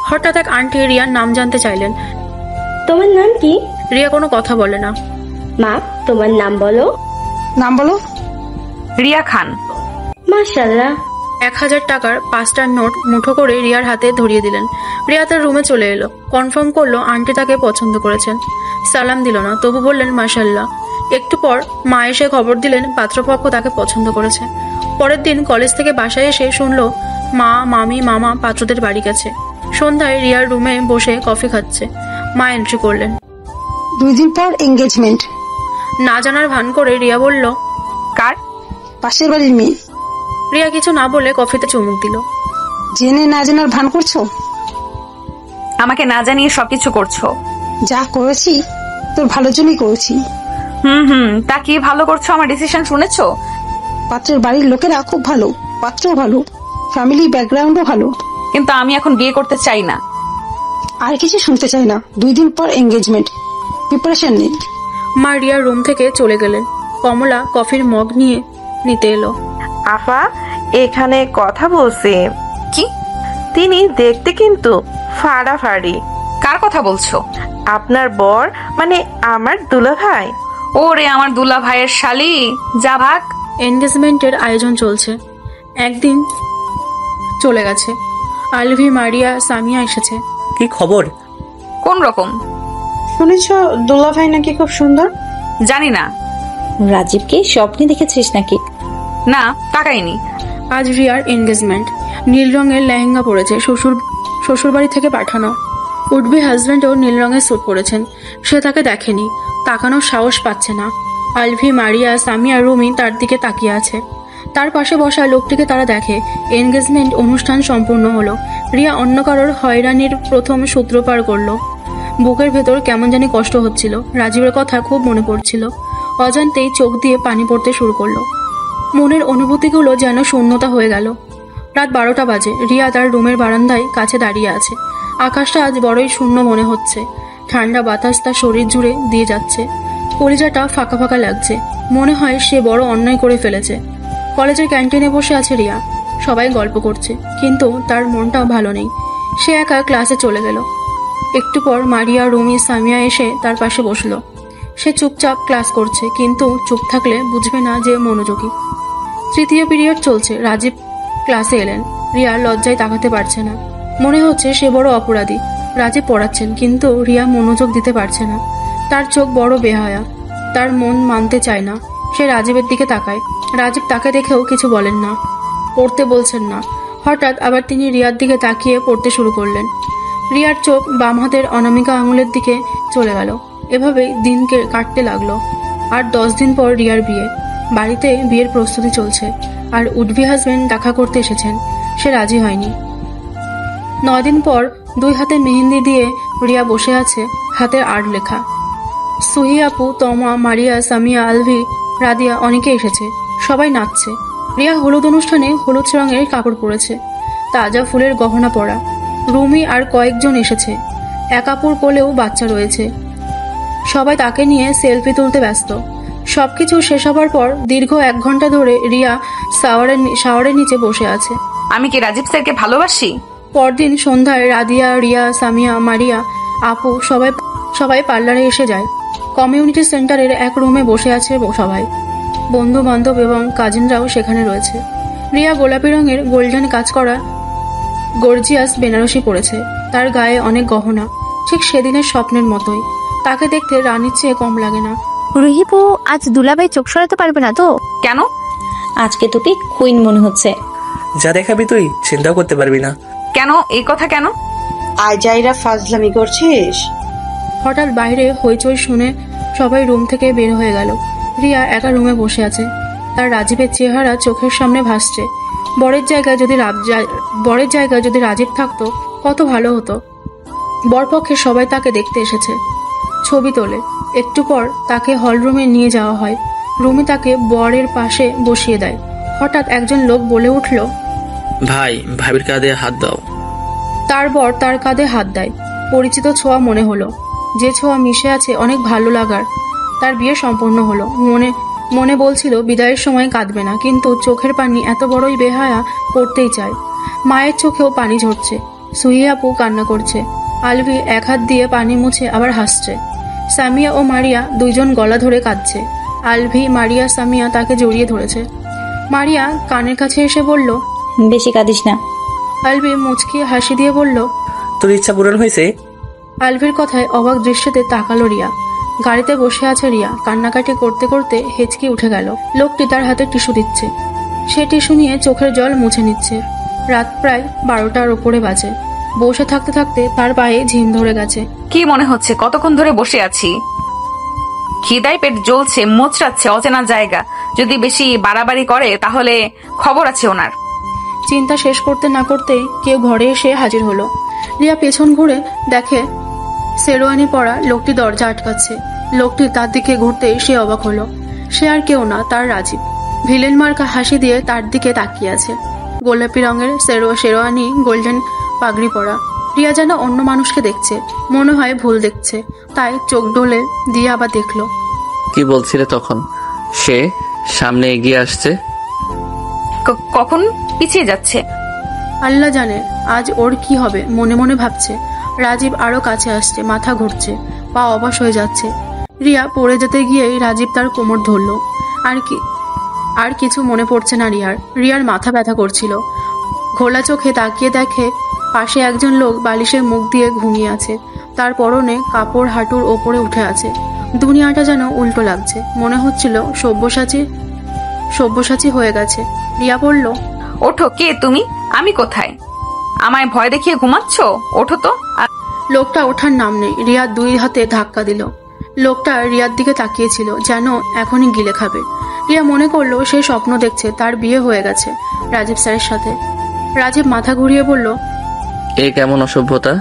হঠাৎ এক আন্টি রিয়ার নাম জানতে চাইলেন। তোমার নাম কি? রিয়া কোনো কথা বলে না। মা, তোমার নাম বলো। নাম বলো। রিয়া খান। মাশাআল্লাহ। 1000 টাকার 5টার নোট মুঠো করে রিয়ার হাতে ধরিয়ে দিলেন। রিয়া তার রুমে চলে এলো। কনফার্ম করলো আন্টি তাকে পছন্দ করেছেন। সালাম দিল না, তবু বললেন মাশাআল্লাহ। একটু পর মা এসে খবর দিলেন পাত্রপক্ষ তাকে পছন্দ করেছে। পরের দিন কলেজ থেকে বাসায় এসে শুনলো মা, মামি, মামা পাত্রদের বাড়ি গেছে। সন্ধ্যায় রিয়ার রুমে বসে কফি খাচ্ছে। মা এন্ট্রি করলেন। 2 দিন পর এঙ্গেজমেন্ট। না জানার ভান করে রিয়া বলল, কার? পাশের বাড়ির মেয়ে। রিয়া কিছু না বলে কফিতে চুমুক দিল। জেনে না জানার ভান করছো? আমাকে না জানিয়ে সবকিছু করছো। যা করেছি তোর ভালোর জন্যই করেছি। তা কি ভালো করছো? আমার ডিসিশন শুনেছো? পাত্রের বাড়ির লোকেরা খুব ভালো, পাত্রও ভালো, ফ্যামিলি ব্যাকগ্রাউন্ডও ভালো। কিন্তু আমি এখন বিয়ে করতে চাই না। আর কিছু শুনতে চাই না। 2 দিন পর এঙ্গেজমেন্ট, প্রিপারেশন নিন। মা রিয়ার রুম থেকে চলে গেলেন। কমলা কফির মগ নিতে এলো। আপা এখানে কথা বলছে। কি? তিনি দেখতে কিন্তু ফাড়াফাড়ি। কার কথা বলছো? আপনার বর, মানে আমার দুলাভাই। ওরে আমার দুলা ভাইয়ের শালি, যা ভাগ। এনগেজমেন্টের আয়োজন চলছে। একদিন চলে গেছে। আলভি, মারিয়া, সামিয়া এসেছে। কি খবর? কোন রকম? শুনেছ দুলাভাই নাকি খুব সুন্দর? জানি না। রাজীবকে স্বপ্নে দেখেছিস নাকি? না, তাকাইনি। আজ রিয়ার এনগেজমেন্ট। নীল রঙের লেহেঙ্গা পরেছে, শ্বশুর বাড়ি থেকে পাঠানো। উডবি হাজব্যান্ডও নীল রঙের স্যুট পরেছেন। সে তাকে দেখেনি, তাকানোর সাহস পাচ্ছে না। আলভি, মারিয়া, সামিয়া, রুমি তার দিকে তাকিয়ে আছে। তার পাশে বসা লোকটিকে তারা দেখে। এনগেজমেন্ট অনুষ্ঠান সম্পূর্ণ হলো। রিয়া অন্য কারোর হয়রানির প্রথম সূত্র পার করলো। বুকের ভেতর কেমন জানি কষ্ট হচ্ছিল। রাজীবের কথা খুব মনে পড়ছিল। অজান্তেই চোখ দিয়ে পানি পড়তে শুরু করলো। মনের অনুভূতিগুলো যেন শূন্যতা হয়ে গেল। রাত 12টা বাজে। রিয়া তার রুমের বারান্দায় কাছে দাঁড়িয়ে আছে। আকাশটা আজ বড়ই শূন্য মনে হচ্ছে। ঠান্ডা বাতাস তার শরীর জুড়ে দিয়ে যাচ্ছে। কলিজাটা ফাঁকা ফাঁকা লাগছে। মনে হয় সে বড় অন্যায় করে ফেলেছে। কলেজের ক্যান্টিনে বসে আছে রিয়া। সবাই গল্প করছে, কিন্তু তার মনটাও ভালো নেই। সে একা ক্লাসে চলে গেল। একটু পর মারিয়া, রুমি, সামিয়া এসে তার পাশে বসলো। সে চুপচাপ ক্লাস করছে, কিন্তু চুপ থাকলে বুঝবে না যে মনোযোগী। 3য় পিরিয়ড চলছে। রাজীব ক্লাসে এলেন। রিয়া লজ্জায় তাকাতে পারছে না। মনে হচ্ছে সে বড় অপরাধী। রাজীব পড়াচ্ছেন, কিন্তু রিয়া মনোযোগ দিতে পারছে না। তার চোখ বড় বেহায়া। তার মন মানতে চায় না। সে রাজীবের দিকে তাকায়। রাজীব তাকে দেখেও কিছু বলেন না, পড়তে বলছেন না। হঠাৎ আবার তিনি রিয়ার দিকে তাকিয়ে পড়তে শুরু করলেন। রিয়ার চোখ বাম হাতের অনামিকা আঙুলের দিকে চলে গেল। এভাবেই দিন কাটতে লাগলো। আর 10 দিন পর রিয়ার বিয়ে। বাড়িতে বিয়ের প্রস্তুতি চলছে। আর উডবি হাজবেন্ড দেখা করতে এসেছেন। সে রাজি হয়নি। 9 দিন পর 2 হাতে মেহেন্দি দিয়ে রিয়া বসে আছে, হাতের আর্ট লেখা। সুহি আপু, তমা, মারিয়া, সামিয়া, আলভি, রাদিয়া অনেকে এসেছে। সবাই নাচছে। রিয়া হলুদ অনুষ্ঠানে হলুদ রঙের কাপড় পরেছে, তাজা ফুলের গহনা পরা। রুমি আর কয়েকজন এসেছে। এক আপুর কোলেও বাচ্চা রয়েছে। সবাই তাকে নিয়ে সেলফি তুলতে ব্যস্ত। সবকিছু শেষ হবার পর দীর্ঘ 1 ঘন্টা ধরে রিয়া শাওয়ারের নিচে বসে আছে। আমি কি রাজীব স্যারকে ভালোবাসি? পরদিন সন্ধ্যায় রাদিয়া, রিয়া, সামিয়া, মারিয়া, আপু সবাই পার্লারে এসে যায়। কমিউনিটি সেন্টারের এক রুমে বসে আছে সবাই। বন্ধু বান্ধব এবং কাজিনরাও সেখানে রয়েছে। রিয়া গোলাপি রঙের গোল্ডেন কাজ করা গর্জিয়াস বেনারসি পরেছে। তার গায়ে অনেক গহনা, ঠিক সেদিনের স্বপ্নের মতোই। তাকে দেখতে রানীর চেয়ে কম লাগে না। রুহিপু, আজ দুলাভাই চোখ সরাতে পারবে না তো? কেন? আজকে তোকে কুইন মনে হচ্ছে। যা দেখাবি তুই চিন্তাও করতে পারবি না। কেন? এই কথা কেন? আজাইরা ফাজলামি করছিস? হঠাৎ বাইরে হইচই শুনে সবাই রুম থেকে বের হয়ে গেল। রিয়া একা রুমে বসে আছে। তার রাজীবের চেহারা চোখের সামনে ভাসছে। বরের জায়গায় যদি রাজীব থাকতো কত ভালো হতো। বরপক্ষে সবাই তাকে দেখতে এসেছে, ছবি তোলে। একটু পর তাকে হলরুমে নিয়ে যাওয়া হয়। রুমে তাকে বরের পাশে বসিয়ে দেয়। হঠাৎ একজন লোক বলে উঠল, ভাই, ভাবির কাঁধে হাত দাও। তার বর তার কাঁধে হাত দেয়। পরিচিত ছোঁয়া মনে হলো, যে ছোঁয়া মিশে আছে অনেক ভালো লাগার। তার বিয়ে সম্পন্ন হলো। মনে বলছিল বিদায়ের সময় কাঁদবে না, কিন্তু চোখের পানি এত বড়ই বেহায়া, পড়তেই চায়। মায়ের চোখেও পানি ঝরছে। সুহি আপু কান্না করছে। আলভি এক হাত দিয়ে পানি মুছে আবার হাসছে। সামিয়া ও মারিয়া দুইজন গলা ধরে কাঁদছে। আলভি, মারিয়া, সামিয়া তাকে জড়িয়ে ধরেছে। মারিয়া কানের কাছে এসে বলল, বেশি কাঁদিস না। আলভি মুচকি হাসি দিয়ে বলল, তোর ইচ্ছা পূরণ হয়েছে? আলভির কথায় অবাক দৃশ্যতে তাকালো রিয়া। গাড়িতে বসে আছে রিয়া। কান্নাকাটি করতে করতে হেঁচকি উঠে গেল। লোকটি তার হাতে টিস্যু দিচ্ছে। সে টিস্যু নিয়ে চোখের জল মুছে নিচ্ছে। রাত প্রায় 12টার উপরে বাজে। বসে থাকতে থাকতে তার পায়ে ঝিম ধরে গেছে। কি মনে হচ্ছে কতক্ষণ ধরে বসে আছি? খিদায় পেট জ্বলছে, মোচড়াচ্ছে অচেনা জায়গা। যদি বেশি বাড়াবাড়ি করে তাহলে খবর আছে ওনার। চিন্তা শেষ করতে না করতে কেউ ঘরে এসে হাজির হলো। রিয়া পেছন ঘুরে দেখে শেরওয়ানি পরা লোকটি দরজা আটকাচ্ছে। লোকটি তার দিকে ঘুরতেই সে অবাক হলো। সে আর কেউ না, তার রাজীব। ভিলেন মার্কা হাসি দিয়ে তার দিকে তাকিয়ে আছে। গোলাপি রঙের শেরওয়ানি, গোল্ডেন পাগড়ি পরা। রিয়া যেন অন্য মানুষকে দেখছে, মনে হয় ভুল দেখছে। তাই চোখ ডলে দিয়ে আবার দেখলো। কি বলছিলে তখন? সে সামনে এগিয়ে আসছে, কখন পিছিয়ে যাচ্ছে। আল্লাহ জানে আজ ওর কি হবে, মনে মনে ভাবছে। রাজীব আরো কাছে আসছে, মাথা ঘুরছে, পা অবশ হয়ে যাচ্ছে। রিয়া পড়ে যেতে গিয়েই রাজীব তার কোমর ধরলো। আর কিছু মনে পড়ছে না রিয়ার। রিয়ার মাথা ব্যথা করছিল। ঘোলা চোখে তাকিয়ে দেখে পাশে একজন লোক বালিশে মুখ দিয়ে ঘুমিয়ে আছে। তার পরনে কাপড় হাঁটুর ওপরে উঠে আছে। দুনিয়াটা যেন উল্টো লাগছে। মনে হচ্ছিল সব্যসাচী হয়ে গেছে। রিয়া বলল, ওঠো। কে তুমি? আমি কোথায়? আমায় ভয় দেখিয়ে ঘুমাচ্ছ? ওঠো তো। লোকটা ওঠার নাম নেই। রিয়া দুই হাতে ধাক্কা দিল। লোকটা রিয়ার দিকে তাকিয়েছিল, যেন এখনই গিলে খাবে। রিয়া মনে করলো সে স্বপ্ন দেখছে, তার বিয়ে হয়ে গেছে রাজীব স্যারের সাথে। রাজীব মাথা ঘুরিয়ে বলল, এ কেমন অসভ্যতা?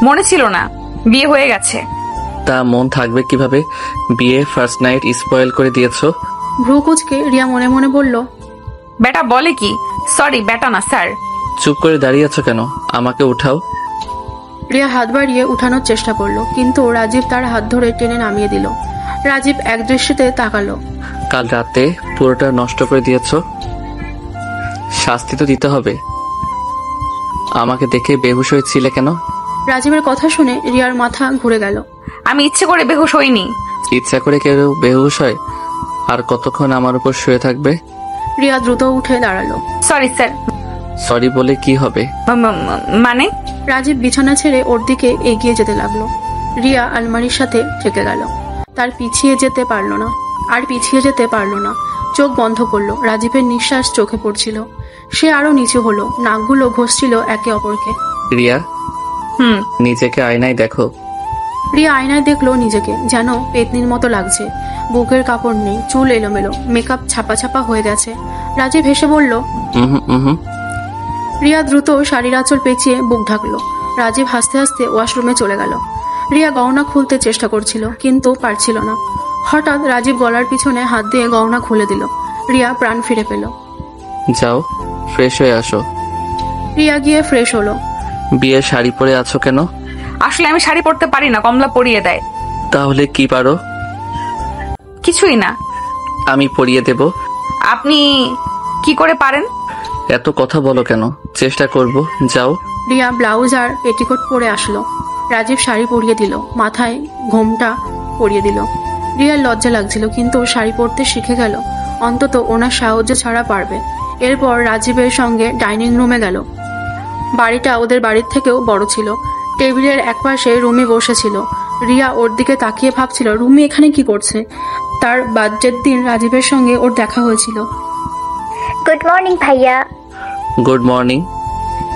মনে ছিল না বিয়ে হয়ে গেছে। তা মন থাকবে কিভাবে? বিয়ে ফার্স্ট নাইট স্পয়েল করে দিয়েছো। ভ্রু কুচকে রিয়া মনে মনে বলল, বেটা বলে কি? সরি, বেটা না স্যার। চুপ করে দাঁড়িয়ে আছো কেন? আমাকে উঠাও। রিয়া হাত বাড়িয়ে উঠানোর চেষ্টা করলো, কিন্তু রাজীব তার হাত ধরে টেনে নামিয়ে দিল। রাজীব এক দৃষ্টিতে তাকালো। কাল রাতে পুরোটা নষ্ট করে দিয়েছো, শাস্তি তো দিতে হবে। আমাকে দেখে বেহুশ হয়েছিলে কেন? রাজীবের কথা শুনে রিয়ার মাথা ঘুরে গেল। আমি ইচ্ছে করে বেহুশ হইনি। ইচ্ছা করে কেউ বেহুশ হয়? আর কতক্ষণ আমার উপর শুয়ে থাকবে? রিয়া দ্রুত উঠে দাঁড়ালো। Sorry sir. সরি বলে কি হবে? মানে? রাজীব বিছানা ছেড়ে ওর দিকে এগিয়ে যেতে লাগলো। রিয়া আলমারির সাথে ঠেকে গেল। পিছিয়ে যেতে পারলো না। চোখ বন্ধ করলো। রাজীবের নিঃশ্বাস চোখে পড়ছিল। সে আরো নিচু হলো। নাকগুলো ঘষছিল একে অপরকে। রিয়া, নিজেকে আয়নায় দেখো। রিয়া আয়নায় দেখলো নিজেকে, যেন পেতনির মতো লাগছে। বুকের কাপড় নেই, চুল এলোমেলো, মেকআপ ছাপা ছাপা হয়ে গেছে। রাজীব হেসে বলল, রিয়া দ্রুত শাড়ির আঁচল পেঁচিয়ে বুক ঢাকলো। রাজীব হাসতে হাসতে ওয়াশরুমে চলে গেল। রিয়া গহনা খুলতে চেষ্টা করছিল, কিন্তু পারছিল না। হঠাৎ রাজীব গলার পিছনে হাত দিয়ে গহনা খুলে দিল। রিয়া প্রাণ ফিরে পেল। যাও, ফ্রেশ হয়ে আসো। রিয়া গিয়ে ফ্রেশ হলো। বিয়ের শাড়ি পরে আছো কেন? আসলে আমি শাড়ি পরতে পারি না, কমলা পরিয়ে দেয়। তাহলে কি পারো? কিছুই না। আমি পরিয়ে দেব। আপনি কি করে পারেন? এত কথা বলো কেন? চেষ্টা করব, যাও। রিয়া ব্লাউজ আর পেটিকোট পরে আসলো। রাজীব শাড়ি পরিয়ে দিল, মাথায় ঘোমটা পরিয়ে দিল। রিয়ার লজ্জা লাগছিল, কিন্তু শাড়ি পরতে শিখে গেল। অন্তত ওনার সাহায্য ছাড়া পারবে। এরপর রাজীবের সঙ্গে ডাইনিং রুমে গেল। বাড়িটা ওদের বাড়ির থেকেও বড় ছিল। টেবিলের একপাশে রুমি বসেছিল। রিয়া ওর দিকে তাকিয়ে ভাবছিল রুমি এখানে কি করছে। তার বার্থডের দিন রাজীবের সঙ্গে ওর দেখা হয়েছিল। গুড মর্নিং ভাইয়া। Good morning.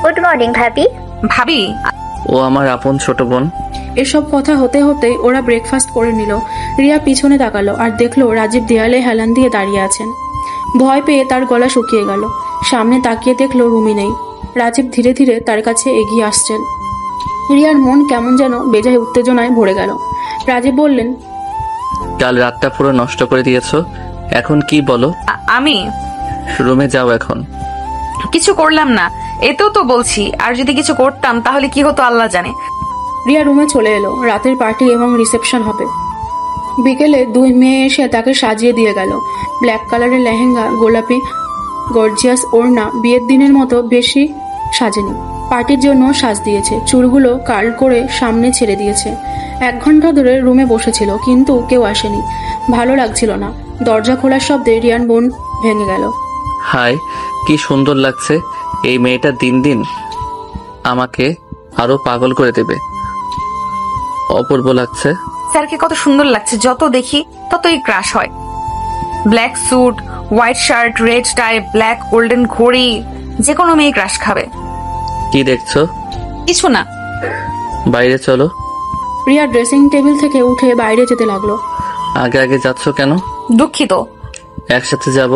গুড মর্নিং ভাবি। ভাবি? ও আমার আপন ছোট বোন। এসব কথা হতে হতেই ওরা ব্রেকফাস্ট করে নিল। রিয়া পিছনে তাকালো আর দেখলো রাজীব দেয়ালে হেলান দিয়ে দাঁড়িয়ে আছেন। ভয় পেয়ে তার গলা শুকিয়ে গেল। সামনে তাকিয়ে দেখলো রুমি নেই। রাজীব ধীরে ধীরে তার কাছে এগিয়ে আসছেন। রিয়ার মন কেমন যেন বেজায় উত্তেজনায় ভরে গেল। রাজীব বললেন, কাল রাতটা পুরো নষ্ট করে দিয়েছো, এখন কি বলো? আমি রুমে যাও এখন। কিছু করলাম না, এতেও তো বলছি। আর যদি কিছু করতাম তাহলে কি হতো আল্লাহ জানে। রিয়া রুমে চলে এলো। রাতের পার্টি এবং রিসেপশন হবে। বিকেলে দুই মেয়ে এসে তাকে সাজিয়ে দিয়ে গেল। ব্ল্যাক কালারের লেহেঙ্গা, গোলাপি গর্জিয়াস ওড়না, বিয়ের দিনের মতো বেশি সাজেনি। পার্টির জন্য সাজ দিয়েছে, চুলগুলো কার্ল করে সামনে ছেড়ে দিয়েছে। 1 ঘন্টা ধরে রুমে বসেছিল কিন্তু কেউ আসেনি। ভালো লাগছিল না। দরজা খোলার শব্দে রিয়ার মন ভেঙে গেল। হাই, কি সুন্দর লাগছে। এই মেয়েটা দিন দিন আমাকে আরো পাগল করে দেবে। অপূর্ব লাগছে। স্যারকে কত সুন্দর লাগছে, যত দেখি ততই ক্রাশ হয়। Black suit, white shirt, red tie, black golden ঘড়ি, যে কোনো মেয়ে ক্রাশ খাবে। কি দেখছো? কিছু না। বাইরে চলো। রিয়া ড্রেসিং টেবিল থেকে উঠে বাইরে যেতে লাগলো। আগে আগে যাচ্ছ কেন? দুঃখিত। একসাথে যাব।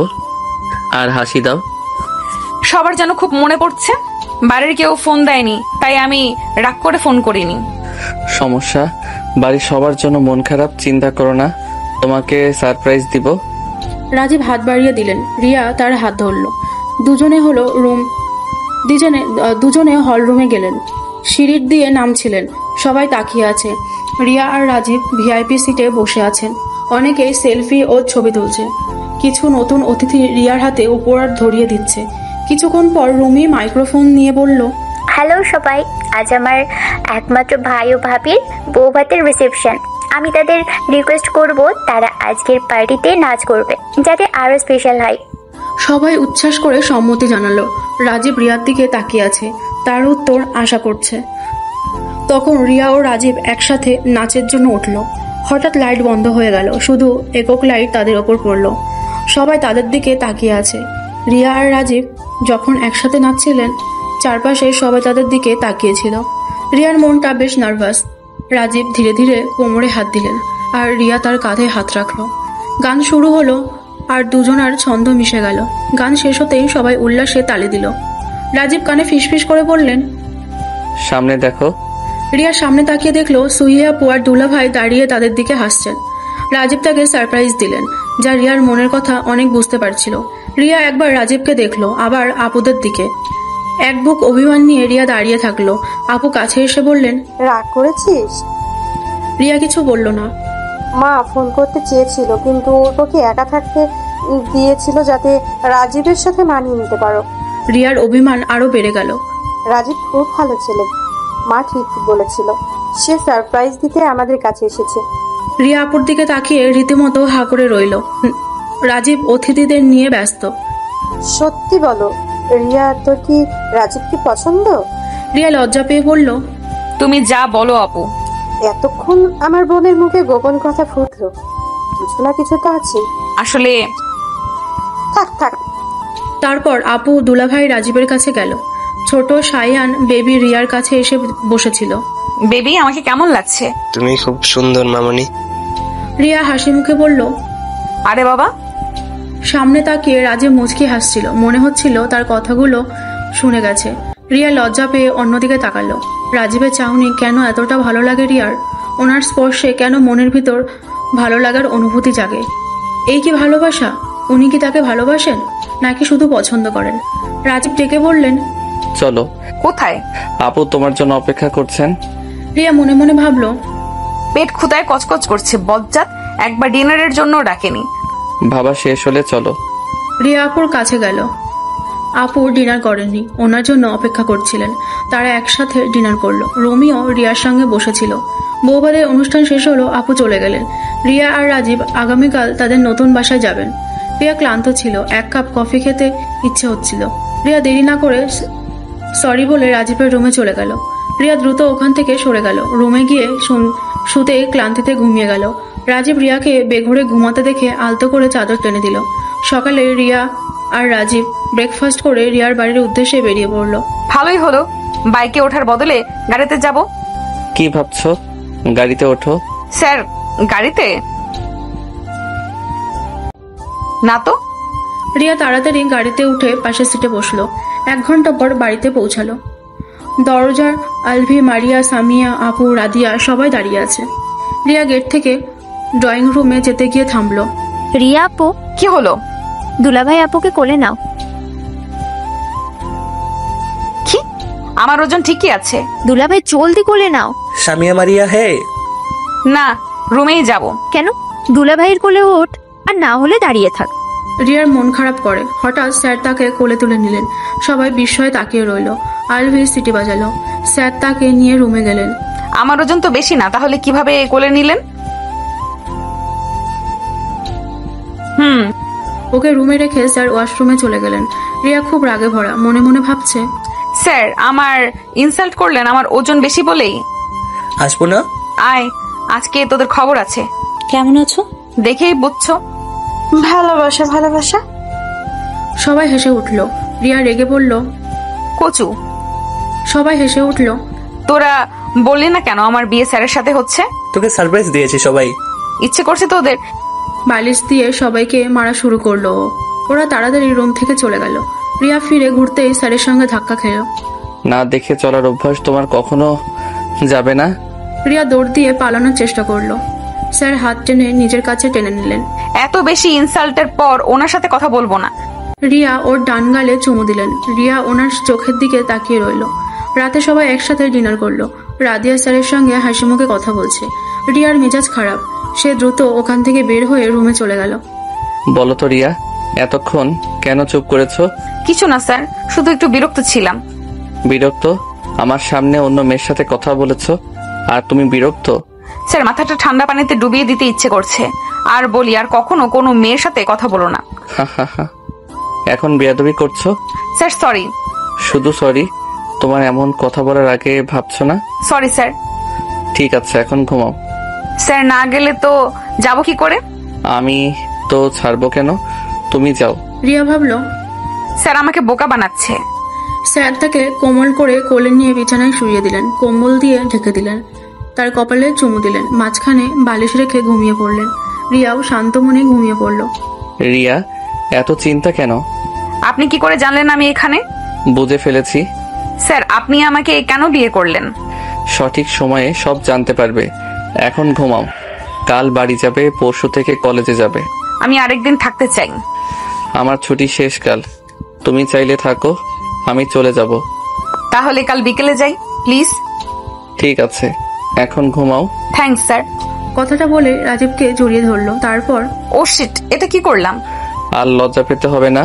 আর হাসি দাও। সবার যেন খুব মনে পড়ছে। বাড়ির কেউ ফোন দেয়নি, তাই আমি রাগ করে ফোন করিনি। সমস্যা, বাড়ির সবার জন্য মন খারাপ, চিন্তা করো না, তোমাকে সারপ্রাইজ দিব। রাজীব হাত বাড়িয়ে দিলেন। রিয়া তার হাত ধরল। দুজনে হল রুমে গেলেন। সিঁড়ির দিয়ে নামছিলেন। সবাই তাকিয়ে আছে। রিয়া আর রাজীব ভিআইপি সিটে বসে আছেন। অনেকেই সেলফি ও ছবি তুলছে। কিছু নতুন অতিথি রিয়ার হাতে উপহার ধরিয়ে দিচ্ছে। কিছুক্ষণ পর রুমি মাইক্রোফোন নিয়ে বলল, হ্যালো সবাই, আজ আমার একমাত্র ভাই ও ভাবির বউ ভাতের রিসেপশন। আমি তাদের রিকোয়েস্ট করব তারা আজকের পার্টিতে নাচ করবে, যাতে আরো স্পেশাল হয়। সবাই উচ্ছ্বাস করে সম্মতি জানালো। রাজীব রিয়ার দিকে তাকিয়ে আছে, তার উত্তর আশা করছে। তখন রিয়া ও রাজীব একসাথে নাচের জন্য উঠল। হঠাৎ লাইট বন্ধ হয়ে গেল, শুধু একক লাইট তাদের ওপর পড়ল। সবাই তাদের দিকে তাকিয়ে আছে। রিয়া আর রাজীব যখন একসাথে নাচছিলেন, চারপাশে সবাই তাদের দিকে তাকিয়েছিল। রিয়ার মনটা বেশ নার্ভাস। রাজীব ধীরে ধীরে কোমরে হাত দিলেন আর রিয়া তার কাঁধে হাত রাখল। গান শুরু হলো আর দুজনার ছন্দ মিশে গেল। গান শেষ হতেই সবাই উল্লাসে তালি দিল। রাজীব কানে ফিসফিস করে বললেন, সামনে দেখো। রিয়া সামনে তাকিয়ে দেখলো সুহিয়া আপু আর দুলা ভাই দাঁড়িয়ে তাদের দিকে হাসছেন। রাজীব তাকে সারপ্রাইজ দিলেন, যা রিয়ার মনের কথা অনেক বুঝতে পারছিল। রিয়া একবার রাজীবকে দেখলো, আবার আপুদের দিকে। এক বুক অভিমান নিয়ে রিয়া দাঁড়িয়ে থাকলো। আপু কাছে এসে বললেন, রাগ করেছিস? রিয়া কিছু বলল না। মা ফোন করতে চেয়েছিল, কিন্তু তোকে একা থাকতে দিয়েছিল যাতে রাজীবের সাথে মানিয়ে নিতে পারো। রিয়ার অভিমান আরো বেড়ে গেল। রাজীব খুব ভালো ছেলে, মা ঠিক বলেছিল। সে সারপ্রাইজ দিতে আমাদের কাছে এসেছে। রিয়া আপুর দিকে তাকিয়ে রীতিমতো হা করে রইল। রাজীব অতিথিদের নিয়ে ব্যস্ত। সত্যি বলো রিয়া, তোর কি রাজীবকে পছন্দ? রিয়া লজ্জা পেয়ে বলল, তুমি যা বলো আপু। এতক্ষণ আমার বোনের মুখে গোপন কথা ফুটলো, কিছু না কিছু তো আছে। আসলে থাক থাক। তারপর আপু দুলাভাই রাজীবের কাছে গেল। ছোট সায়ান বেবি রিয়ার কাছে এসে বসেছিল। বেবি, আমাকে কেমন লাগছে? তুমি খুব সুন্দর মামনি। রিয়া হাসি মুখে বলল, আরে বাবা। সামনে তাকিয়ে রাজীব মুচকি হাসছিল। মনে হচ্ছিল তার কথাগুলো শুনে গেছে। রিয়া লজ্জা পেয়ে অন্যদিকে তাকালো। রাজীবের চাহনি কেন এতটা ভালো লাগে রিয়ার? ওনার স্পর্শে কেন মনের ভিতর ভালো লাগার অনুভূতি জাগে? এই কি ভালোবাসা? উনি কি তাকে ভালোবাসেন নাকি শুধু পছন্দ করেন? রাজীব ডেকে বললেন, চলো। কোথায়? আপু তোমার জন্য অপেক্ষা করছেন। রিয়া মনে মনে ভাবলো, পেট ক্ষুধায় কচকচ করছে, বজ্জাত একবার ডিনারের জন্য ডাকেনি। ভাবা শেষ হলে চলো। রিয়া আপুর কাছে গেল। আপু ডিনার করেননি, ওনার জন্য অপেক্ষা করছিলেন। তারা একসাথে ডিনার করলো। রোমিও রিয়ার সঙ্গে বসেছিল। বৌভাতের অনুষ্ঠান শেষ হলো, আপু চলে গেলেন। রিয়া আর রাজীব আগামীকাল তাদের নতুন বাসায় যাবেন। রিয়া ক্লান্ত ছিল, 1 কাপ কফি খেতে ইচ্ছে হচ্ছিল। রিয়া দেরি না করে সরি বলে রাজীবের রুমে চলে গেল। রিয়া দ্রুত ওখান থেকে সরে গেল। রুমে গিয়ে শুতে ক্লান্তিতে ঘুমিয়ে গেল। রাজীব রিয়াকে বেঘরে ঘুমাতে দেখে আলতো করে চাদর টেনে দিল। সকালে রিয়া আর রাজীব ব্রেকফাস্ট করে রিয়ার বাড়ির উদ্দেশ্যে বেরিয়ে পড়লো। ভালোই হলো, বাইকে ওঠার বদলে গাড়িতে যাব। কি ভাবছো? গাড়িতে ওঠো। স্যার, গাড়িতে না তো। রিয়া তাড়াতাড়ি গাড়িতে উঠে পাশের সিটে বসলো। 1 ঘন্টা পর বাড়িতে পৌঁছালো। দরজার আলভি, মারিয়া, সামিয়া, আপু, রাদিয়া সবাই দাঁড়িয়ে আছে। রিয়া গেট থেকে ড্রয়িং রুমে যেতে গিয়ে থামলো। রিয়া আপু, কি হলো? দুলাভাই আপুকে কোলে নাও। কি? আমার ওজন ঠিকই আছে। দুলাভাই জলদি কোলে নাও। সামিয়া মারিয়া হে। না, রুমেই যাব। কেন? দুলাভাইয়ের কোলে ওঠ, আর না হলে দাঁড়িয়ে থাক। রিয়ার মন খারাপ করে। হঠাৎ স্যার তাকে কোলে তুলে নিলেন। সবাই বিস্ময়ে তাকিয়ে রইল। আলভি সিটি বাজালো। স্যার তাকে নিয়ে রুমে গেলেন। আমার ওজন তো বেশি না, তাহলে কিভাবে কোলে নিলেন? ওকে রুমে রেখে স্যার ওয়াশরুমে চলে গেলেন। রিয়া খুব রাগে ভরা, মনে মনে ভাবছে, স্যার আমার ইনসাল্ট করলেন আমার ওজন বেশি বলেই। আসবো না? আয়, আজকে তোদের খবর আছে। কেমন আছো? দেখেই বুঝছো। ভালোবাসা ভালোবাসা। সবাই হেসে উঠল। রিয়া রেগে বলল, কচু। সবাই হেসে উঠল। তোরা বললি না কেন আমার বিয়ে স্যারের সাথে হচ্ছে? তোকে সারপ্রাইজ দিয়েছি সবাই। ইচ্ছে করছে তোদের? বালিশ দিয়ে সবাইকে মারা শুরু করলো। ওরা তাড়াতাড়ি রুম থেকে চলে গেল। রিয়া ফিরে ঘুরতেই স্যারের সঙ্গে ধাক্কা খেল। না দেখে চলার অভ্যাস তোমার কখনো যাবে না। রিয়া দৌড় দিয়ে পালানোর চেষ্টা করলো। স্যার হাত টেনে নিজের কাছে টেনে নিলেন। এত বেশি ইনসাল্টের পর ওনার সাথে কথা বলবো না। রিয়া ওর ডান গালে চুমু দিলেন। রিয়া ওনার চোখের দিকে তাকিয়ে রইল। রাতে সবাই একসাথে ডিনার করলো। রাদিয়া স্যারের সঙ্গে হাসি মুখে কথা বলছে। রিয়ার মেজাজ খারাপ। সে দ্রুত ওখান থেকে বের হয়ে রুমে চলে গেল। বলো তো রিয়া, এতক্ষণ কেন চুপ করেছো? কিছু না স্যার, শুধু একটু বিরক্ত ছিলাম। বিরক্ত? আমার সামনে অন্য মেয়ের সাথে কথা বলেছো আর তুমি বিরক্ত? স্যার, মাথাটা ঠান্ডা পানিতে ডুবিয়ে দিতে ইচ্ছে করছে। আর বলি, আর কখনো কোনো মেয়ের সাথে কথা বলো না। এখন বেয়াদবি করছো? Sir sorry. শুধু সরি? তোমার এমন কথা বলার আগে ভাবছো না? Sorry sir. ঠিক আছে, এখন ঘুমাও। স্যার, না গেলে তো যাবো কি করে? আমি তো ছাড়বো কেন, তুমি যাও। রিয়া ভাবলো, স্যার আমাকে বোকা বানাচ্ছে। স্যার তাকে কোমল করে কোলে নিয়ে বিছানায় শুইয়ে দিলেন। কম্বল দিয়ে ঢেকে দিলেন। তার কপালে চুমু দিলেন। মাঝখানে বালিশ রেখে ঘুমিয়ে পড়লেন। রিয়াও শান্ত মনে ঘুমিয়ে পড়ল। রিয়া, এত চিন্তা কেন? আপনি কি করে জানলেন আমি এখানে? বুঝে ফেলেছি। স্যার, আপনি আমাকে কেন বিয়ে করলেন? সঠিক সময়ে সব জানতে পারবে। এখন ঘুমাও, কাল বাড়ি যাবে, পরশু থেকে কলেজে যাবে। আমি আরেকদিন থাকতে চাই। আমার ছুটি শেষ কাল, তুমি চাইলে থাকো, আমি চলে যাব। তাহলে কাল বিকেলে যাই প্লিজ। ঠিক আছে, এখন ঘুমাও। Thanks sir. কথাটা বলে রাজীবকে জড়িয়ে ধরলো। তারপর, ও শিট, এটা কি করলাম? আর লজ্জা পেতে হবে না,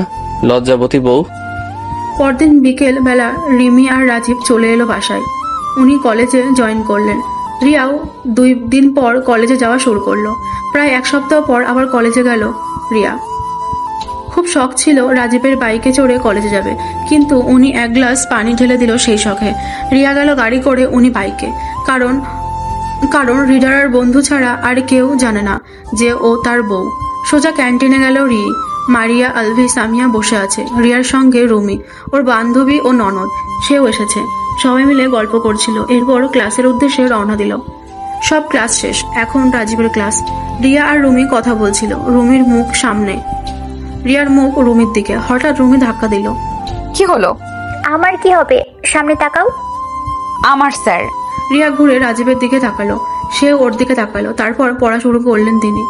লজ্জাবতী বউ। পরদিন বিকেল বেলা রিমি আর রাজীব চলে এলো বাসায়। উনি কলেজে জয়েন করলেন। রিয়াও 2 দিন পর কলেজে যাওয়া শুরু করলো। প্রায় 1 সপ্তাহ পর আবার কলেজে গেল রিয়া। খুব শখ ছিল রাজীবের বাইকে চড়ে কলেজে যাবে, কিন্তু উনি 1 গ্লাস পানি ঢেলে দিল সেই শখে। রিয়া গেল গাড়ি করে, উনি বাইকে। কারণ রিডার আর বন্ধু ছাড়া আর কেউ জানে না যে ও তার বউ। সোজা ক্যান্টিনে গেল রি। মারিয়া, আলভি, সামিয়া বসে আছে। রিয়ার সঙ্গে রুমি, ওর বান্ধবী ও ননদ, সেও এসেছে। সবাই মিলে গল্প করছিল। এরপর ক্লাসের উদ্দেশ্যে রওনা দিল। সব ক্লাস শেষ, এখন রাজীবের ক্লাস। রিয়া আর রুমি কথা বলছিল। রুমির মুখ সামনে, রিয়ার মুখ রুমির দিকে। হঠাৎ রুমি ধাক্কা দিল। কি হলো? আমার কি হবে? সামনে তাকাও। আমার স্যার। রিয়া ঘুরে রাজীবের দিকে তাকালো। সে ওর দিকে তাকালো। তারপর পড়া শুরু করলেন তিনি।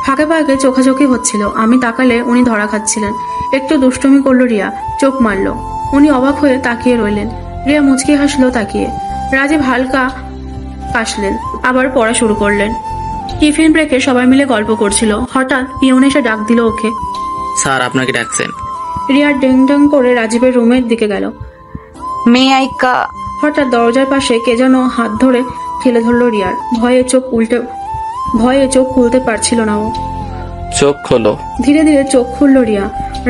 ফাঁকে ফাঁকে চোখাচোখি হচ্ছিল। আমি তাকালে উনি ধরা খাচ্ছিলেন। একটু দুষ্টুমি করলো রিয়া, চোখ মারল। উনি অবাক হয়ে তাকিয়ে রইলেন। রিয়া মুচকি হাসলো তাকিয়ে। রাজীব হালকা কাশলেন, আবার পড়া শুরু করলেন। টিফিন ব্রেকে সবাই মিলে গল্প করছিল। হঠাৎ পিয়ন এসে ডাক দিল ওকে। স্যার আপনাকে ডাকছেন। রিয়া ডেং ডেং করে রাজীবের রুমের দিকে গেল। মেয়াইকা। হঠাৎ দরজার পাশে কে যেন হাত ধরে ঠেলে ধরলো রিয়ার। ভয়ে চোখ খুলতে পারছিল না ও। চোখ খোলো। ধীরে ধীরে চোখ খুলল রিয়া।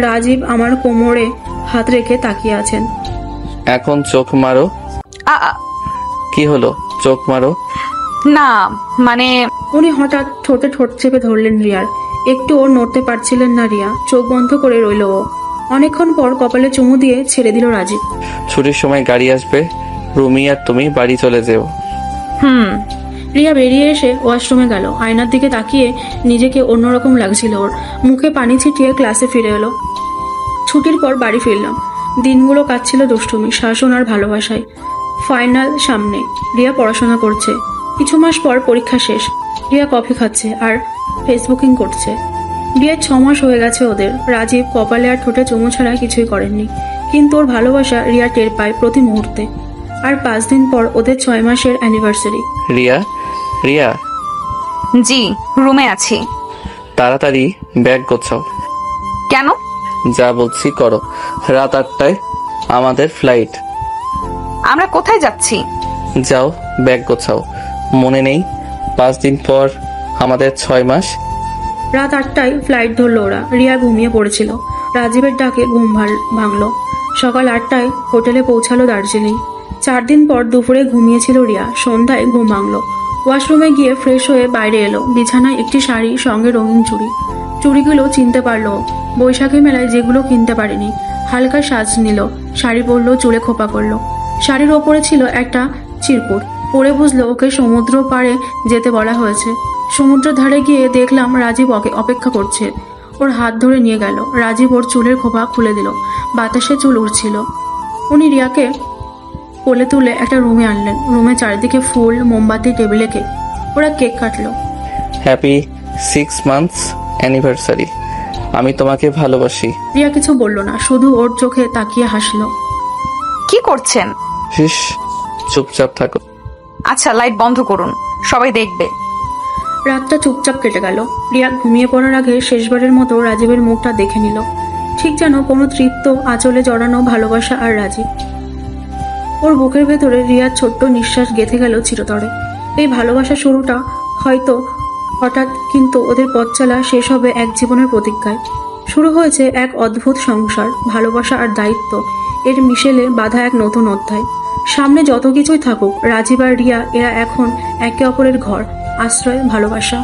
রাজীব আমার কোমরে হাত রেখে তাকিয়ে আছেন। এখন চোখ মারো। আ। কি হলো? চোখ মারো। না মানে উনি হঠাৎ ঠোঁটে ঠোঁট চেপে ধরলেন রিয়ার। একটুও নড়তে পারছিলেন না রিয়া, চোখ বন্ধ করে রইল ও। অনেকক্ষণ পর কপালে চুমু দিয়ে ছেড়ে দিল রাজীব। ছুটির সময় গাড়ি আসবে, রুমি আর তুমি বাড়ি চলে যেও। রিয়া বেরিয়ে এসে ওয়াশরুমে গেল। আয়নার দিকে তাকিয়ে নিজেকে অন্যরকম লাগছিল ওর। মুখে পানি ছিটিয়ে ক্লাসে ফিরে এলো। ছুটির পর বাড়ি ফিরলাম। দিনগুলো কাটছিল দুষ্টুমি, শাসন আর ভালোবাসায়। ফাইনাল সামনে, রিয়া পড়াশোনা করছে। কিছু মাস পর পরীক্ষা শেষ। রিয়া কফি খাচ্ছে আর ফেসবুকিং করছে। বিয়ের 6 মাস হয়ে গেছে ওদের। রাজীব কপালে আর ঠোঁটে চুমু ছাড়া কিছুই করেননি, কিন্তু ওর ভালোবাসা রিয়া টের পায় প্রতি মুহূর্তে। আর 5 দিন পর ওদের 6 মাসের অ্যানিভার্সারি। রিয়া, রিয়া, জি রুমে আছি। তাড়াতাড়ি ব্যাগ গোছাও। কেন? যা বলছি করো। রাত 8টায় আমাদের ফ্লাইট। আমরা কোথায় যাচ্ছি? যাও ব্যাগ গোছাও। মনে নেই 5 দিন পর আমাদের 6 মাস। রাত 8টায় ফ্লাইট ধরলো ওরা। রিয়া ঘুমিয়ে পড়েছিল। রাজীবের ডাকে ঘুম ভাঙলো। সকাল 8টায় হোটেলে পৌঁছালো দার্জিলিং। 4 দিন পর দুপুরে ঘুমিয়েছিল রিয়া। সন্ধ্যায় ঘুম ভাঙলো। ওয়াশরুমে গিয়ে ফ্রেশ হয়ে বাইরে এলো। বিছানায় একটি শাড়ি, সঙ্গে রঙিন চুড়ি। চুড়িগুলো চিনতে পারলো। বৈশাখী মেলায় যেগুলো কিনতে পারেনি। হালকা সাজ নিল, শাড়ি পরলো, চুলে খোপা করলো। শাড়ির ওপরে ছিল একটা চিরকুট। পরে বুঝলো ওকে সমুদ্র পাড়ে যেতে বলা হয়েছে। সমুদ্র ধারে গিয়ে দেখলাম রাজীব ওকে অপেক্ষা করছে। ওর হাত ধরে নিয়ে গেল। রাজীব ওর চুলের খোপা খুলে দিল। বাতাসে চুল উড়ছিল। উনি রিয়াকে কোলে তুলে একটা রুমে আনলেন। রুমে চারিদিকে ফুল, মোমবাতি, টেবিলে কেক। ওরা কেক কাটলো। Happy 6 months anniversary. আমি তোমাকে ভালোবাসি। রিয়া কিছু বলল না, শুধু ওর চোখে তাকিয়ে হাসলো। কি করছেন? হিস, চুপচাপ থাকো। আচ্ছা লাইট বন্ধ করুন, সবাই দেখবে। রাতটা চুপচাপ কেটে গেল। রিয়া ঘুমিয়ে পড়ার আগে শেষবারের মতো রাজীবের মুখটা দেখে নিল। ঠিক যেন কোনো তৃপ্ত আঁচলে জড়ানো ভালোবাসা আর রাজীব। ওর বুকের ভেতরে রিয়ার ছোট্ট নিঃশ্বাস গেঁথে গেল চিরতরে। এই ভালোবাসা শুরুটা হয়তো হঠাৎ, কিন্তু ওদের পথ চলা শেষ হবে এক জীবনের প্রতিজ্ঞায়। শুরু হয়েছে এক অদ্ভুত সংসার, ভালোবাসা আর দায়িত্ব এর মিশেলে বাঁধা এক নতুন অধ্যায়। সামনে যত কিছুই থাকুক, রাজীব আর রিয়া এরা এখন একে অপরের ঘর, আশ্রয়, ভালোবাসা।